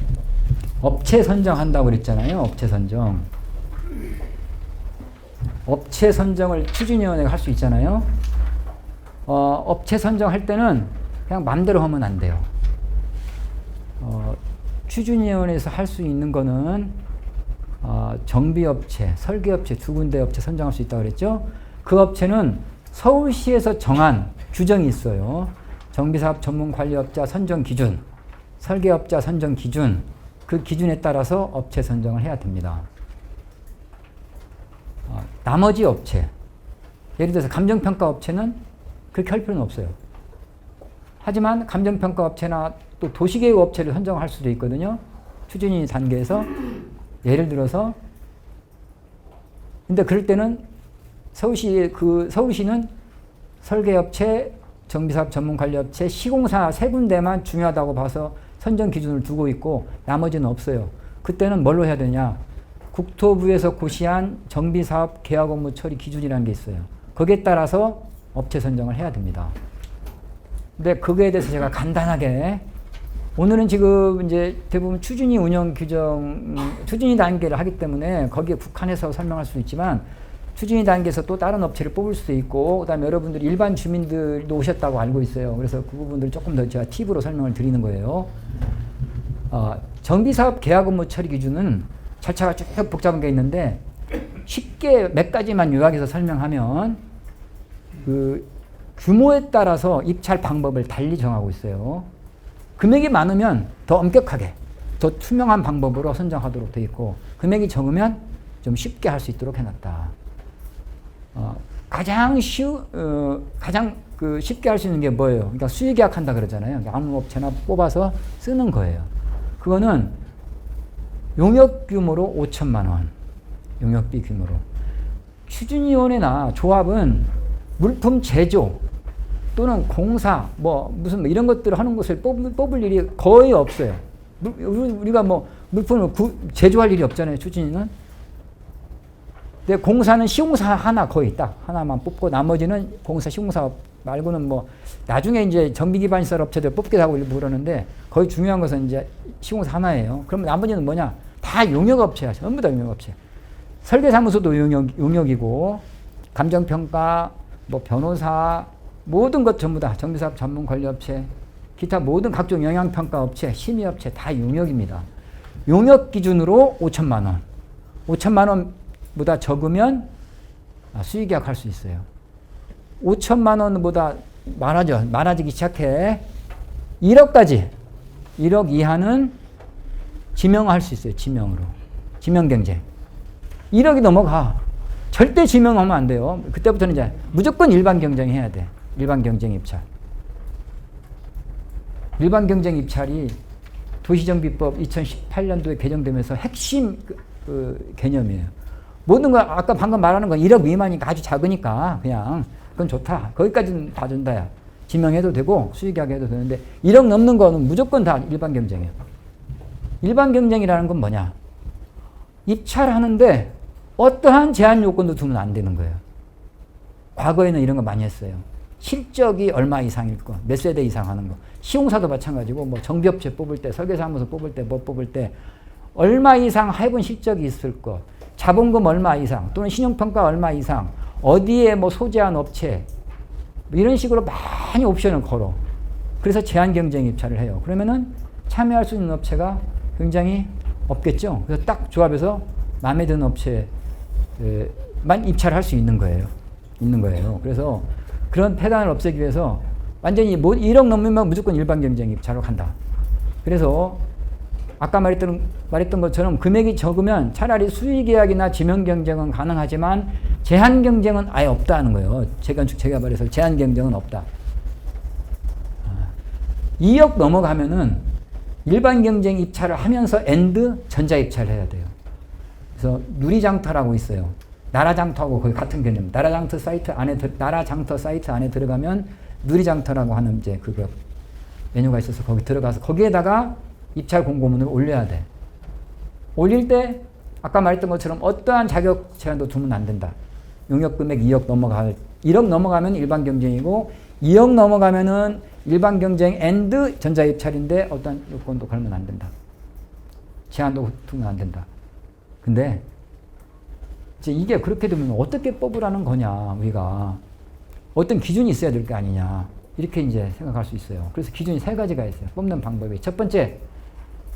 업체 선정한다고 그랬잖아요. 업체 선정. 업체 선정을 추진위원회가 할 수 있잖아요. 업체 선정할 때는 그냥 마음대로 하면 안 돼요. 추진위원회에서 할 수 있는 거는 정비업체, 설계업체 두 군데 업체 선정할 수 있다고 그랬죠. 그 업체는 서울시에서 정한 규정이 있어요. 정비사업 전문관리업자 선정 기준, 설계업자 선정 기준, 그 기준에 따라서 업체 선정을 해야 됩니다. 나머지 업체, 예를 들어서 감정평가 업체는 그렇게 할 필요는 없어요. 하지만 감정평가 업체나 또 도시계획 업체를 선정할 수도 있거든요. 추진위 단계에서. 예를 들어서, 근데 그럴 때는 서울시는 설계업체, 정비사업 전문관리업체, 시공사 세 군데만 중요하다고 봐서 선정 기준을 두고 있고 나머지는 없어요. 그때는 뭘로 해야 되냐? 국토부에서 고시한 정비사업 계약 업무 처리 기준이라는 게 있어요. 거기에 따라서 업체 선정을 해야 됩니다. 근데 그거에 대해서 제가 간단하게 오늘은 지금 이제 대부분 추진위 운영 규정, 추진위 단계를 하기 때문에 거기에 국한해서 설명할 수 있지만 추진위 단계에서 또 다른 업체를 뽑을 수도 있고 그다음에 여러분들이 일반 주민들도 오셨다고 알고 있어요. 그래서 그 부분들 조금 더 제가 팁으로 설명을 드리는 거예요. 정비사업 계약 업무 처리 기준은 절차가 쭉 복잡한 게 있는데 쉽게 몇 가지만 요약해서 설명하면 그 규모에 따라서 입찰 방법을 달리 정하고 있어요. 금액이 많으면 더 엄격하게, 더 투명한 방법으로 선정하도록 되어 있고 금액이 적으면 좀 쉽게 할 수 있도록 해놨다. 가장 쉽게 할 수 있는 게 뭐예요? 그러니까 수의계약한다 그러잖아요. 아무 업체나 뽑아서 쓰는 거예요. 그거는 용역 규모로 5천만 원, 용역비 규모로. 추진위원회나 조합은 물품 제조 또는 공사, 무슨 이런 것들을 하는 것을 뽑을 일이 거의 없어요. 우리가 물품을 제조할 일이 없잖아요, 추진위는. 근데 공사는 시공사 하나 거의 딱 하나만 뽑고 나머지는 공사, 시공사 말고는 나중에 이제 정비기반시설 업체들 뽑기도 하고 일부 그러는데 거의 중요한 것은 이제 시공사 하나예요. 그럼 나머지는 뭐냐? 다 용역업체야. 전부 다 용역업체. 설계사무소도 용역이고 감정평가, 변호사 모든 것 전부 다 정비사업 전문관리업체, 기타 모든 각종 영향평가업체, 심의업체 다 용역입니다. 용역 기준으로 5천만 원. 5천만 원보다 적으면 수의계약 할 수 있어요. 5천만 원보다 많아지기 시작해 1억까지. 1억 이하는 지명할 수 있어요. 지명으로. 지명경쟁. 1억이 넘어가. 절대 지명하면 안 돼요. 그때부터는 이제 무조건 일반 경쟁해야 돼. 일반 경쟁 입찰. 일반 경쟁 입찰이 도시정비법 2018년도에 개정되면서 핵심 개념이에요. 모든 거 아까 방금 말하는 건 1억 미만이니까 아주 작으니까 그냥 그건 좋다. 거기까지는 봐준다야. 지명해도 되고 수의계약 해도 되는데 1억 넘는 거는 무조건 다 일반 경쟁이에요. 일반 경쟁이라는 건 뭐냐? 입찰하는데 어떠한 제한 요건도 두면 안 되는 거예요. 과거에는 이런 거 많이 했어요. 실적이 얼마 이상일 거, 몇 세대 이상 하는 거. 시공사도 마찬가지고 정비업체 뽑을 때, 설계사무소 뽑을 때, 뽑을 때 얼마 이상 해본 실적이 있을 거, 자본금 얼마 이상 또는 신용평가 얼마 이상 어디에 뭐 소재한 업체 뭐 이런 식으로 많이 옵션을 걸어. 그래서 제한 경쟁 입찰을 해요. 그러면은 참여할 수 있는 업체가 굉장히 없겠죠. 그래서 딱 조합해서 마음에 드는 업체만 입찰할 수 있는 거예요. 그래서 그런 폐단을 없애기 위해서 완전히 1억 넘으면 무조건 일반 경쟁 입찰로 간다. 그래서 아까 말했던 것처럼 금액이 적으면 차라리 수의 계약이나 지명 경쟁은 가능하지만 제한 경쟁은 아예 없다는 거예요. 재건축 재개발에서 제한 경쟁은 없다. 2억 넘어가면은 일반 경쟁 입찰을 하면서 엔드 전자 입찰을 해야 돼요. 그래서 누리장터라고 있어요. 나라장터하고 거의 같은 개념. 나라장터 사이트 안에 들어가면 누리장터라고 하는 이제 그거 메뉴가 있어서 거기 들어가서 거기에다가 입찰 공고문을 올려야 돼. 올릴 때 아까 말했던 것처럼 어떠한 자격 제한도 두면 안 된다. 용역 금액 1억 넘어가면 일반 경쟁이고 2억 넘어가면은 일반 경쟁 앤드 전자 입찰인데 어떤 요건도 걸면 안 된다. 제한도 두면 안 된다. 근데 이제 이게 그렇게 되면 어떻게 뽑으라는 거냐, 우리가. 어떤 기준이 있어야 될 게 아니냐. 이렇게 이제 생각할 수 있어요. 그래서 기준이 3가지가 있어요. 뽑는 방법이. 첫 번째,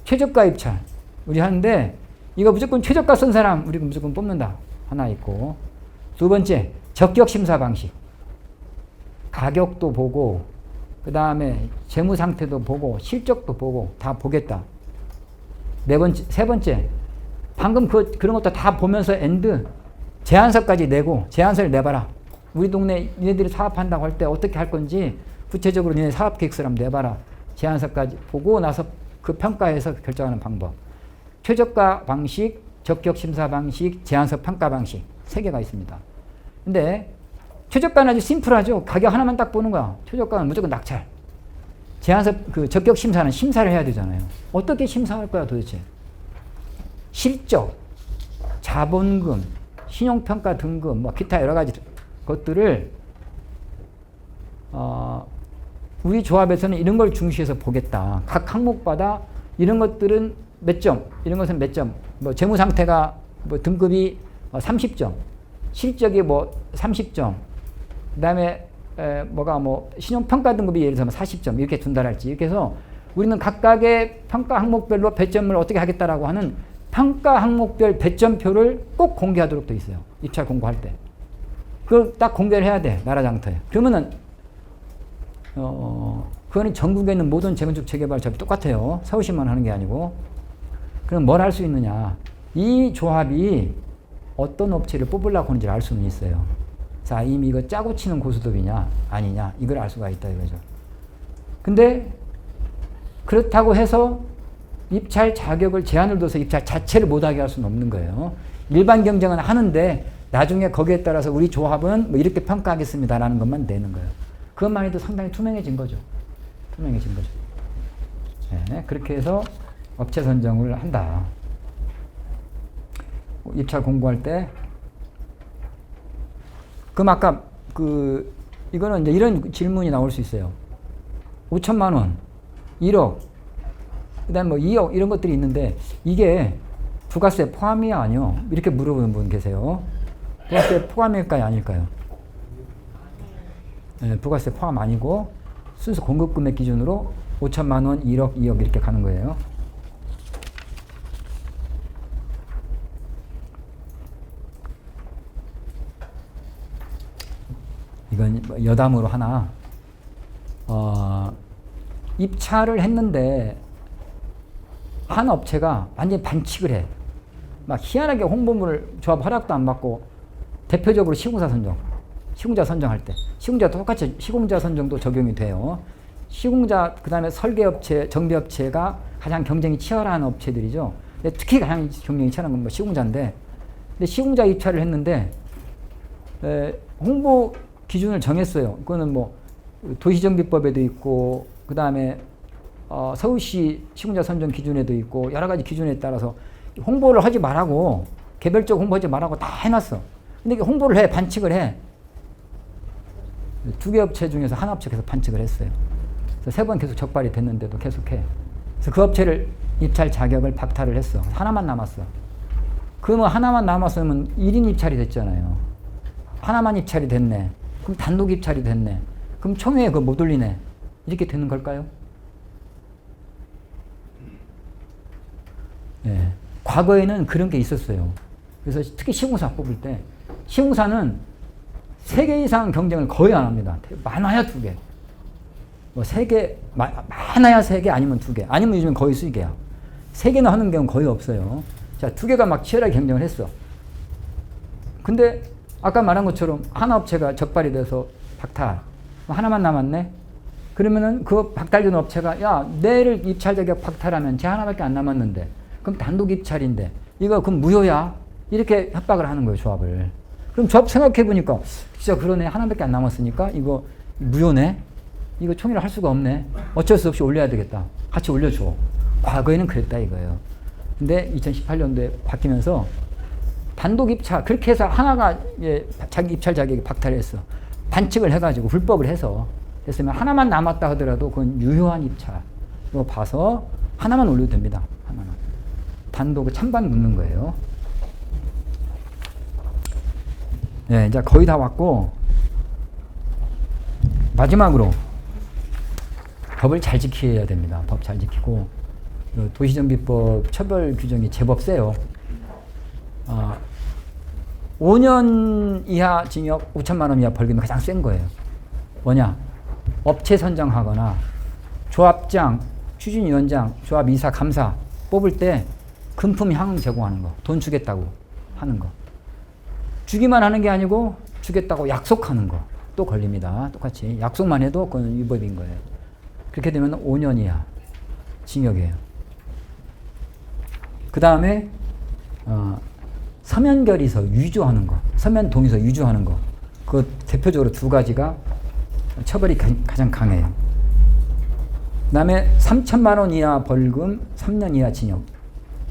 최저가 입찰. 우리 하는데 이거 무조건 최저가 쓴 사람 우리가 무조건 뽑는다. 하나 있고. 두 번째, 적격 심사 방식. 가격도 보고 그 다음에 재무 상태도 보고 실적도 보고 다 보겠다. 세 번째, 방금 그런 것도 다 보면서 엔드 제안서까지 내고 제안서를 내봐라. 우리 동네 니네들이 사업한다고 할 때 어떻게 할 건지 구체적으로 니네 사업 계획서를 한번 내봐라. 제안서까지 보고 나서 그 평가해서 결정하는 방법. 최저가 방식, 적격 심사 방식, 제안서 평가 방식 3개가 있습니다. 근데 최저가는 아주 심플하죠. 가격 하나만 딱 보는 거야. 최저가는 무조건 낙찰. 제안서 적격 심사는 심사를 해야 되잖아요. 어떻게 심사할 거야 도대체? 실적, 자본금, 신용평가 등급, 뭐 기타 여러 가지 것들을 우리 조합에서는 이런 걸 중시해서 보겠다. 각 항목마다 이런 것들은 몇 점, 이런 것은 몇 점, 뭐 재무 상태가 뭐 등급이 30점, 실적이 뭐 30점, 그다음에 뭐가 뭐 신용평가 등급이 예를 들면 40점 이렇게 둔다랄지 이렇게 해서 우리는 각각의 평가 항목별로 배점을 어떻게 하겠다라고 하는 평가 항목별 배점표를 꼭 공개하도록 돼 있어요. 입찰 공고할 때. 그걸 딱 공개를 해야 돼. 나라장터에. 그러면은 그거는 전국에 있는 모든 재건축 재개발 조합이 똑같아요. 서울시만 하는 게 아니고. 그럼 뭘 할 수 있느냐. 이 조합이 어떤 업체를 뽑으려고 하는지 알 수는 있어요. 자, 이미 이거 짜고 치는 고수톱이냐 아니냐 이걸 알 수가 있다 이거죠. 근데 그렇다고 해서 입찰 자격을 제한을 둬서 입찰 자체를 못하게 할 수는 없는 거예요. 일반 경쟁은 하는데 나중에 거기에 따라서 우리 조합은 뭐 이렇게 평가하겠습니다라는 것만 내는 거예요. 그것만 해도 상당히 투명해진 거죠. 네, 그렇게 해서 업체 선정을 한다. 입찰 공고할 때. 그럼 아까 이거는 이제 이런 질문이 나올 수 있어요. 5천만 원, 1억, 그다음 뭐 2억 이런 것들이 있는데 이게 부가세 포함이야 아니요? 이렇게 물어보는 분 계세요. 부가세 포함일까요 아닐까요? 네, 부가세 포함 아니고 순수 공급 금액 기준으로 5천만 원, 1억, 2억 이렇게 가는 거예요. 이건 여담으로 하나. 입찰을 했는데 한 업체가 완전히 반칙을 해. 막 희한하게 홍보물을 조합 허락도 안 받고 대표적으로 시공사 선정. 시공자 선정할 때. 시공자 똑같이 시공자 선정도 적용이 돼요. 시공자 그다음에 설계업체, 정비업체가 가장 경쟁이 치열한 업체들이죠. 근데 특히 가장 경쟁이 치열한 건 뭐 시공자인데 근데 시공자 입찰을 했는데 홍보 기준을 정했어요. 그거는 뭐 도시정비법에도 있고 그 다음에 서울시 시공자 선정 기준에도 있고 여러 가지 기준에 따라서 홍보를 하지 말라고 개별적 홍보하지 말라고 다 해놨어. 근데 이게 홍보를 해 반칙을 해. 2개 업체 중에서 한 업체 계속 반칙을 했어요. 그래서 3번 계속 적발이 됐는데도 계속해. 그래서 그 업체를 입찰 자격을 박탈을 했어. 하나만 남았어. 그러면 하나만 남았으면 1인 입찰이 됐잖아요. 하나만 입찰이 됐네. 그럼 단독 입찰이 됐네. 그럼 총회에 그거 못 올리네. 이렇게 되는 걸까요? 예. 과거에는 그런 게 있었어요. 그래서 특히 시공사 뽑을 때 시공사는 3개 이상 경쟁을 거의 안 합니다. 많아야 2개. 뭐 3개, 많아야 3개 아니면 2개. 아니면 요즘은 거의 수개야. 3개나 하는 경우는 거의 없어요. 자, 2개가 막 치열하게 경쟁을 했어. 근데 아까 말한 것처럼 하나 업체가 적발이 돼서 박탈. 하나만 남았네? 그러면은 그 박탈된 업체가 야, 내를 입찰 자격 박탈하면 쟤 하나밖에 안 남았는데 그럼 단독 입찰인데 이거 그럼 무효야? 이렇게 협박을 하는 거예요, 조합을. 그럼 조합 생각해보니까 진짜 그러네. 하나밖에 안 남았으니까 이거 무효네? 이거 총회를 할 수가 없네. 어쩔 수 없이 올려야 되겠다. 같이 올려줘. 과거에는 그랬다 이거예요. 근데 2018년도에 바뀌면서 단독 입찰, 그렇게 해서 하나가 자기 입찰 자격이 박탈했어. 반칙을 해가지고 불법을 해서 됐으면 하나만 남았다 하더라도 그건 유효한 입찰. 이거 봐서 하나만 올려도 됩니다. 하나만. 단독을 찬반 묻는 거예요. 네, 이제 거의 다 왔고 마지막으로 법을 잘 지켜야 됩니다. 법 잘 지키고 도시정비법 처벌 규정이 제법 세요. 5년 이하 징역 5천만 원 이하 벌금이 가장 센 거예요. 뭐냐? 업체 선정하거나 조합장, 추진위원장, 조합 이사, 감사 뽑을 때 금품 향응 제공하는 거. 돈 주겠다고 하는 거. 주기만 하는 게 아니고 주겠다고 약속하는 거. 또 걸립니다. 똑같이. 약속만 해도 그건 위법인 거예요. 그렇게 되면 5년 이하 징역이에요. 그 다음에 서면 결의서 위조하는 거, 서면 동의서 위조하는 거, 그 대표적으로 2가지가 처벌이 가장 강해요. 그 다음에 3천만 원 이하 벌금, 3년 이하 징역.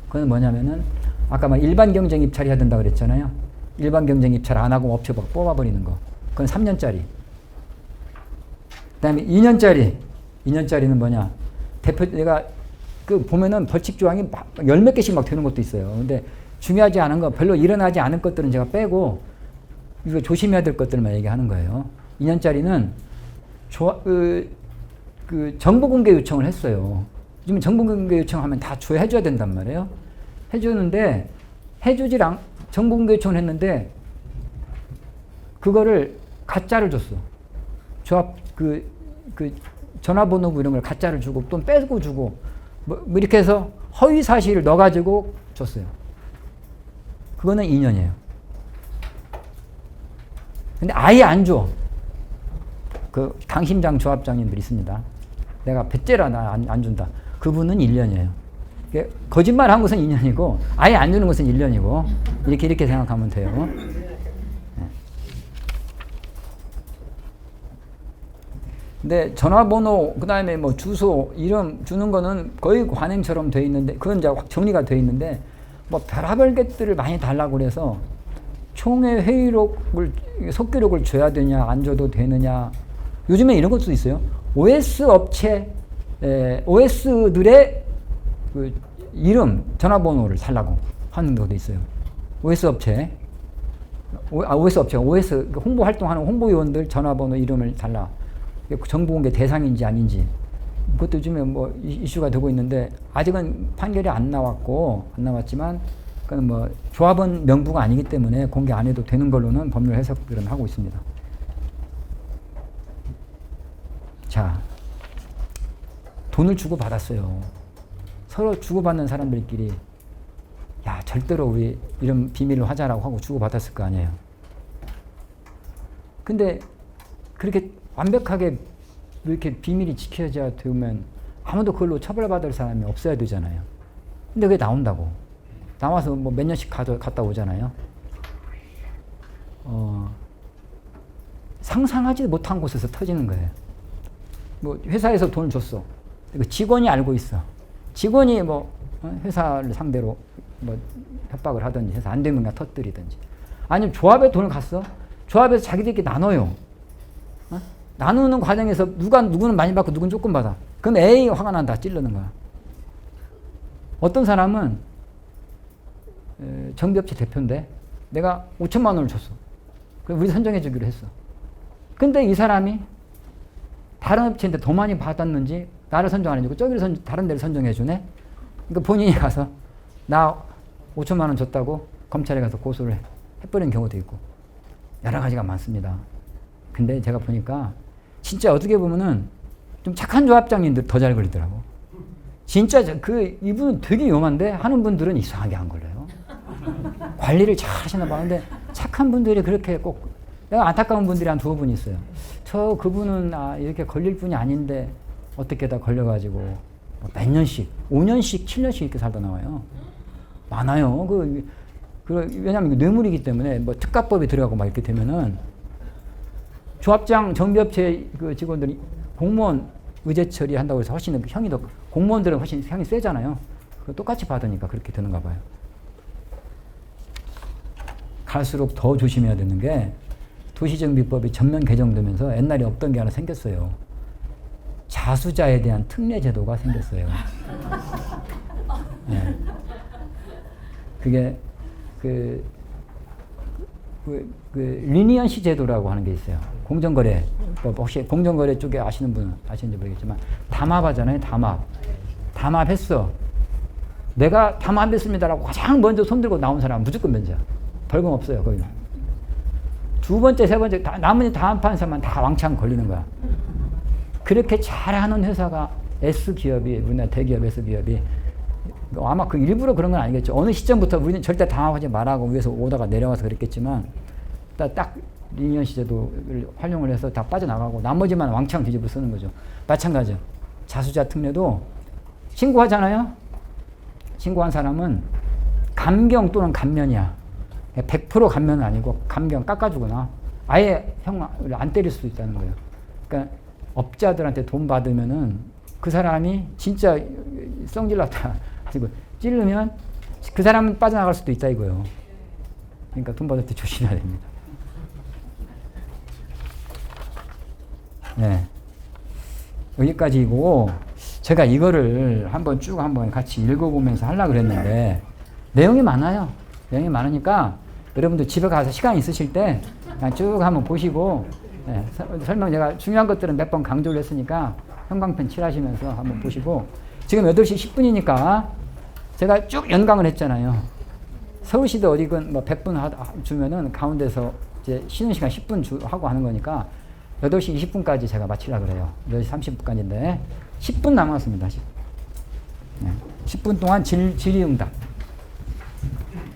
그건 뭐냐면은 아까 막 일반 경쟁 입찰이 해야 된다 그랬잖아요. 일반 경쟁 입찰 안 하고 업체 뽑아버리는 거. 그건 3년짜리. 그 다음에 2년짜리. 2년짜리는 뭐냐? 내가 그 보면은 벌칙 조항이 막 10몇 개씩 막 되는 것도 있어요. 근데 중요하지 않은 거, 별로 일어나지 않은 것들은 제가 빼고 이거 조심해야 될 것들만 얘기하는 거예요. 2년짜리는 정보 공개 요청을 했어요. 요즘 정보 공개 요청하면 다 해줘야 된단 말이에요. 해주는데 정보 공개 요청을 했는데 그거를 가짜를 줬어. 조합 전화번호 이런 걸 가짜를 주고 또 빼고 주고 뭐 이렇게 해서 허위 사실을 넣어가지고 줬어요. 그거는 2년이에요. 근데 아예 안 줘. 그 강심장 조합장님들 있습니다. 내가 배째라 나 안 준다. 그분은 1년이에요. 거짓말 한 것은 2년이고 아예 안 주는 것은 1년이고 이렇게 생각하면 돼요. 근데 전화번호, 그 다음에 뭐 주소, 이름 주는 거는 거의 관행처럼 돼 있는데, 그건 이제 확 정리가 돼 있는데, 뭐 별의별 것들을 많이 달라고 그래서 총회 회의록을, 속기록을 줘야 되냐, 안 줘도 되느냐. 요즘에 이런 것도 있어요. OS 업체, OS들의 그 이름, 전화번호를 달라고 하는 것도 있어요. OS 업체. OS 홍보 활동하는 홍보위원들 전화번호 이름을 달라. 정보공개 대상인지 아닌지. 그것도 요즘에 뭐 이슈가 되고 있는데 아직은 판결이 안 나왔지만 그건 뭐 조합은 명부가 아니기 때문에 공개 안 해도 되는 걸로는 법률 해석들은 하고 있습니다. 자, 돈을 주고 받았어요. 서로 주고받는 사람들끼리 야, 절대로 우리 이런 비밀로 하자라고 하고 주고받았을 거 아니에요. 근데 그렇게 완벽하게 이렇게 비밀이 지켜져야 되면 아무도 그걸로 처벌받을 사람이 없어야 되잖아요. 근데 그게 나온다고. 나와서 뭐 몇 년씩 갔다 오잖아요. 상상하지 못한 곳에서 터지는 거예요. 뭐 회사에서 돈을 줬어. 직원이 알고 있어. 직원이 뭐 회사를 상대로 뭐 협박을 하든지 해서 안 되면 그냥 터뜨리든지. 아니면 조합에 돈을 갔어. 조합에서 자기들끼리 나눠요. 나누는 과정에서 누구는 많이 받고 누구는 조금 받아. 그럼 에이 화가 난다. 찌르는 거야. 어떤 사람은 정비업체 대표인데 내가 5천만 원을 줬어. 그래서 우리 선정해 주기로 했어. 근데 이 사람이 다른 업체인데 더 많이 받았는지 나를 선정 안 해주고 저기를 다른 데를 선정해 주네. 그러니까 본인이 가서 나 5천만 원 줬다고 검찰에 가서 고소를 해버리는 경우도 있고 여러 가지가 많습니다. 근데 제가 보니까 진짜 어떻게 보면은 좀 착한 조합장님들 더 잘 걸리더라고. 진짜 이분은 되게 위험한데 하는 분들은 이상하게 안 걸려요. 관리를 잘 하시나 봐. 근데 착한 분들이 그렇게 꼭 내가 안타까운 분들이 한 두어 분 있어요. 그분은 이렇게 걸릴 분이 아닌데 어떻게 다 걸려가지고 몇 년씩, 5년씩, 7년씩 이렇게 살다 나와요. 많아요. 왜냐면 뇌물이기 때문에 뭐 특가법이 들어가고 막 이렇게 되면은 조합장 정비업체 그 직원들이 공무원 의제 처리한다고 해서 훨씬 형이 더 공무원들은 훨씬 형이 세잖아요. 그거 똑같이 받으니까 그렇게 되는가 봐요. 갈수록 더 조심해야 되는 게 도시정비법이 전면 개정되면서 옛날에 없던 게 하나 생겼어요. 자수자에 대한 특례 제도가 생겼어요. 네. 그게 리니언시 제도라고 하는 게 있어요. 공정거래. 혹시 공정거래 쪽에 아시는 분은 아시는지 모르겠지만 담합하잖아요. 담합했어. 내가 담합했습니다라고 가장 먼저 손들고 나온 사람은 무조건 면제야. 벌금 없어요. 거기는. 두 번째, 세 번째 나머지 담합하는 사람은 다 왕창 걸리는 거야. 그렇게 잘하는 회사가 S기업이 우리나라 대기업 S기업이 아마 그 일부러 그런 건 아니겠죠. 어느 시점부터 우리는 절대 담합하지 말라고 위에서 오다가 내려와서 그랬겠지만 딱 리니언 시제도를 활용을 해서 다 빠져나가고 나머지만 왕창 뒤집어 쓰는 거죠. 마찬가지죠. 자수자 특례도 신고하잖아요. 신고한 사람은 감경 또는 감면이야. 100% 감면은 아니고 감경 깎아주거나 아예 형을 안 때릴 수도 있다는 거예요. 그러니까 업자들한테 돈 받으면은 그 사람이 진짜 성질났다 가지고 찌르면 그 사람은 빠져나갈 수도 있다 이거예요. 그러니까 돈 받을 때 조심해야 됩니다. 네. 여기까지고 제가 이거를 한번 같이 읽어보면서 하려고 그랬는데 내용이 많아요. 내용이 많으니까 여러분들 집에 가서 시간 있으실 때 그냥 쭉 한번 보시고 네, 설명 제가 중요한 것들은 몇 번 강조를 했으니까 형광펜 칠하시면서 한번 보시고 지금 8시 10분이니까 제가 쭉 연강을 했잖아요. 서울시도 어디건 뭐 100분 주면은 가운데서 이제 쉬는 시간 10분 하고 하는 거니까 8시 20분까지 제가 마치려고 그래요. 8시 30분까지인데 10분 남았습니다. 10분 동안 질의응답.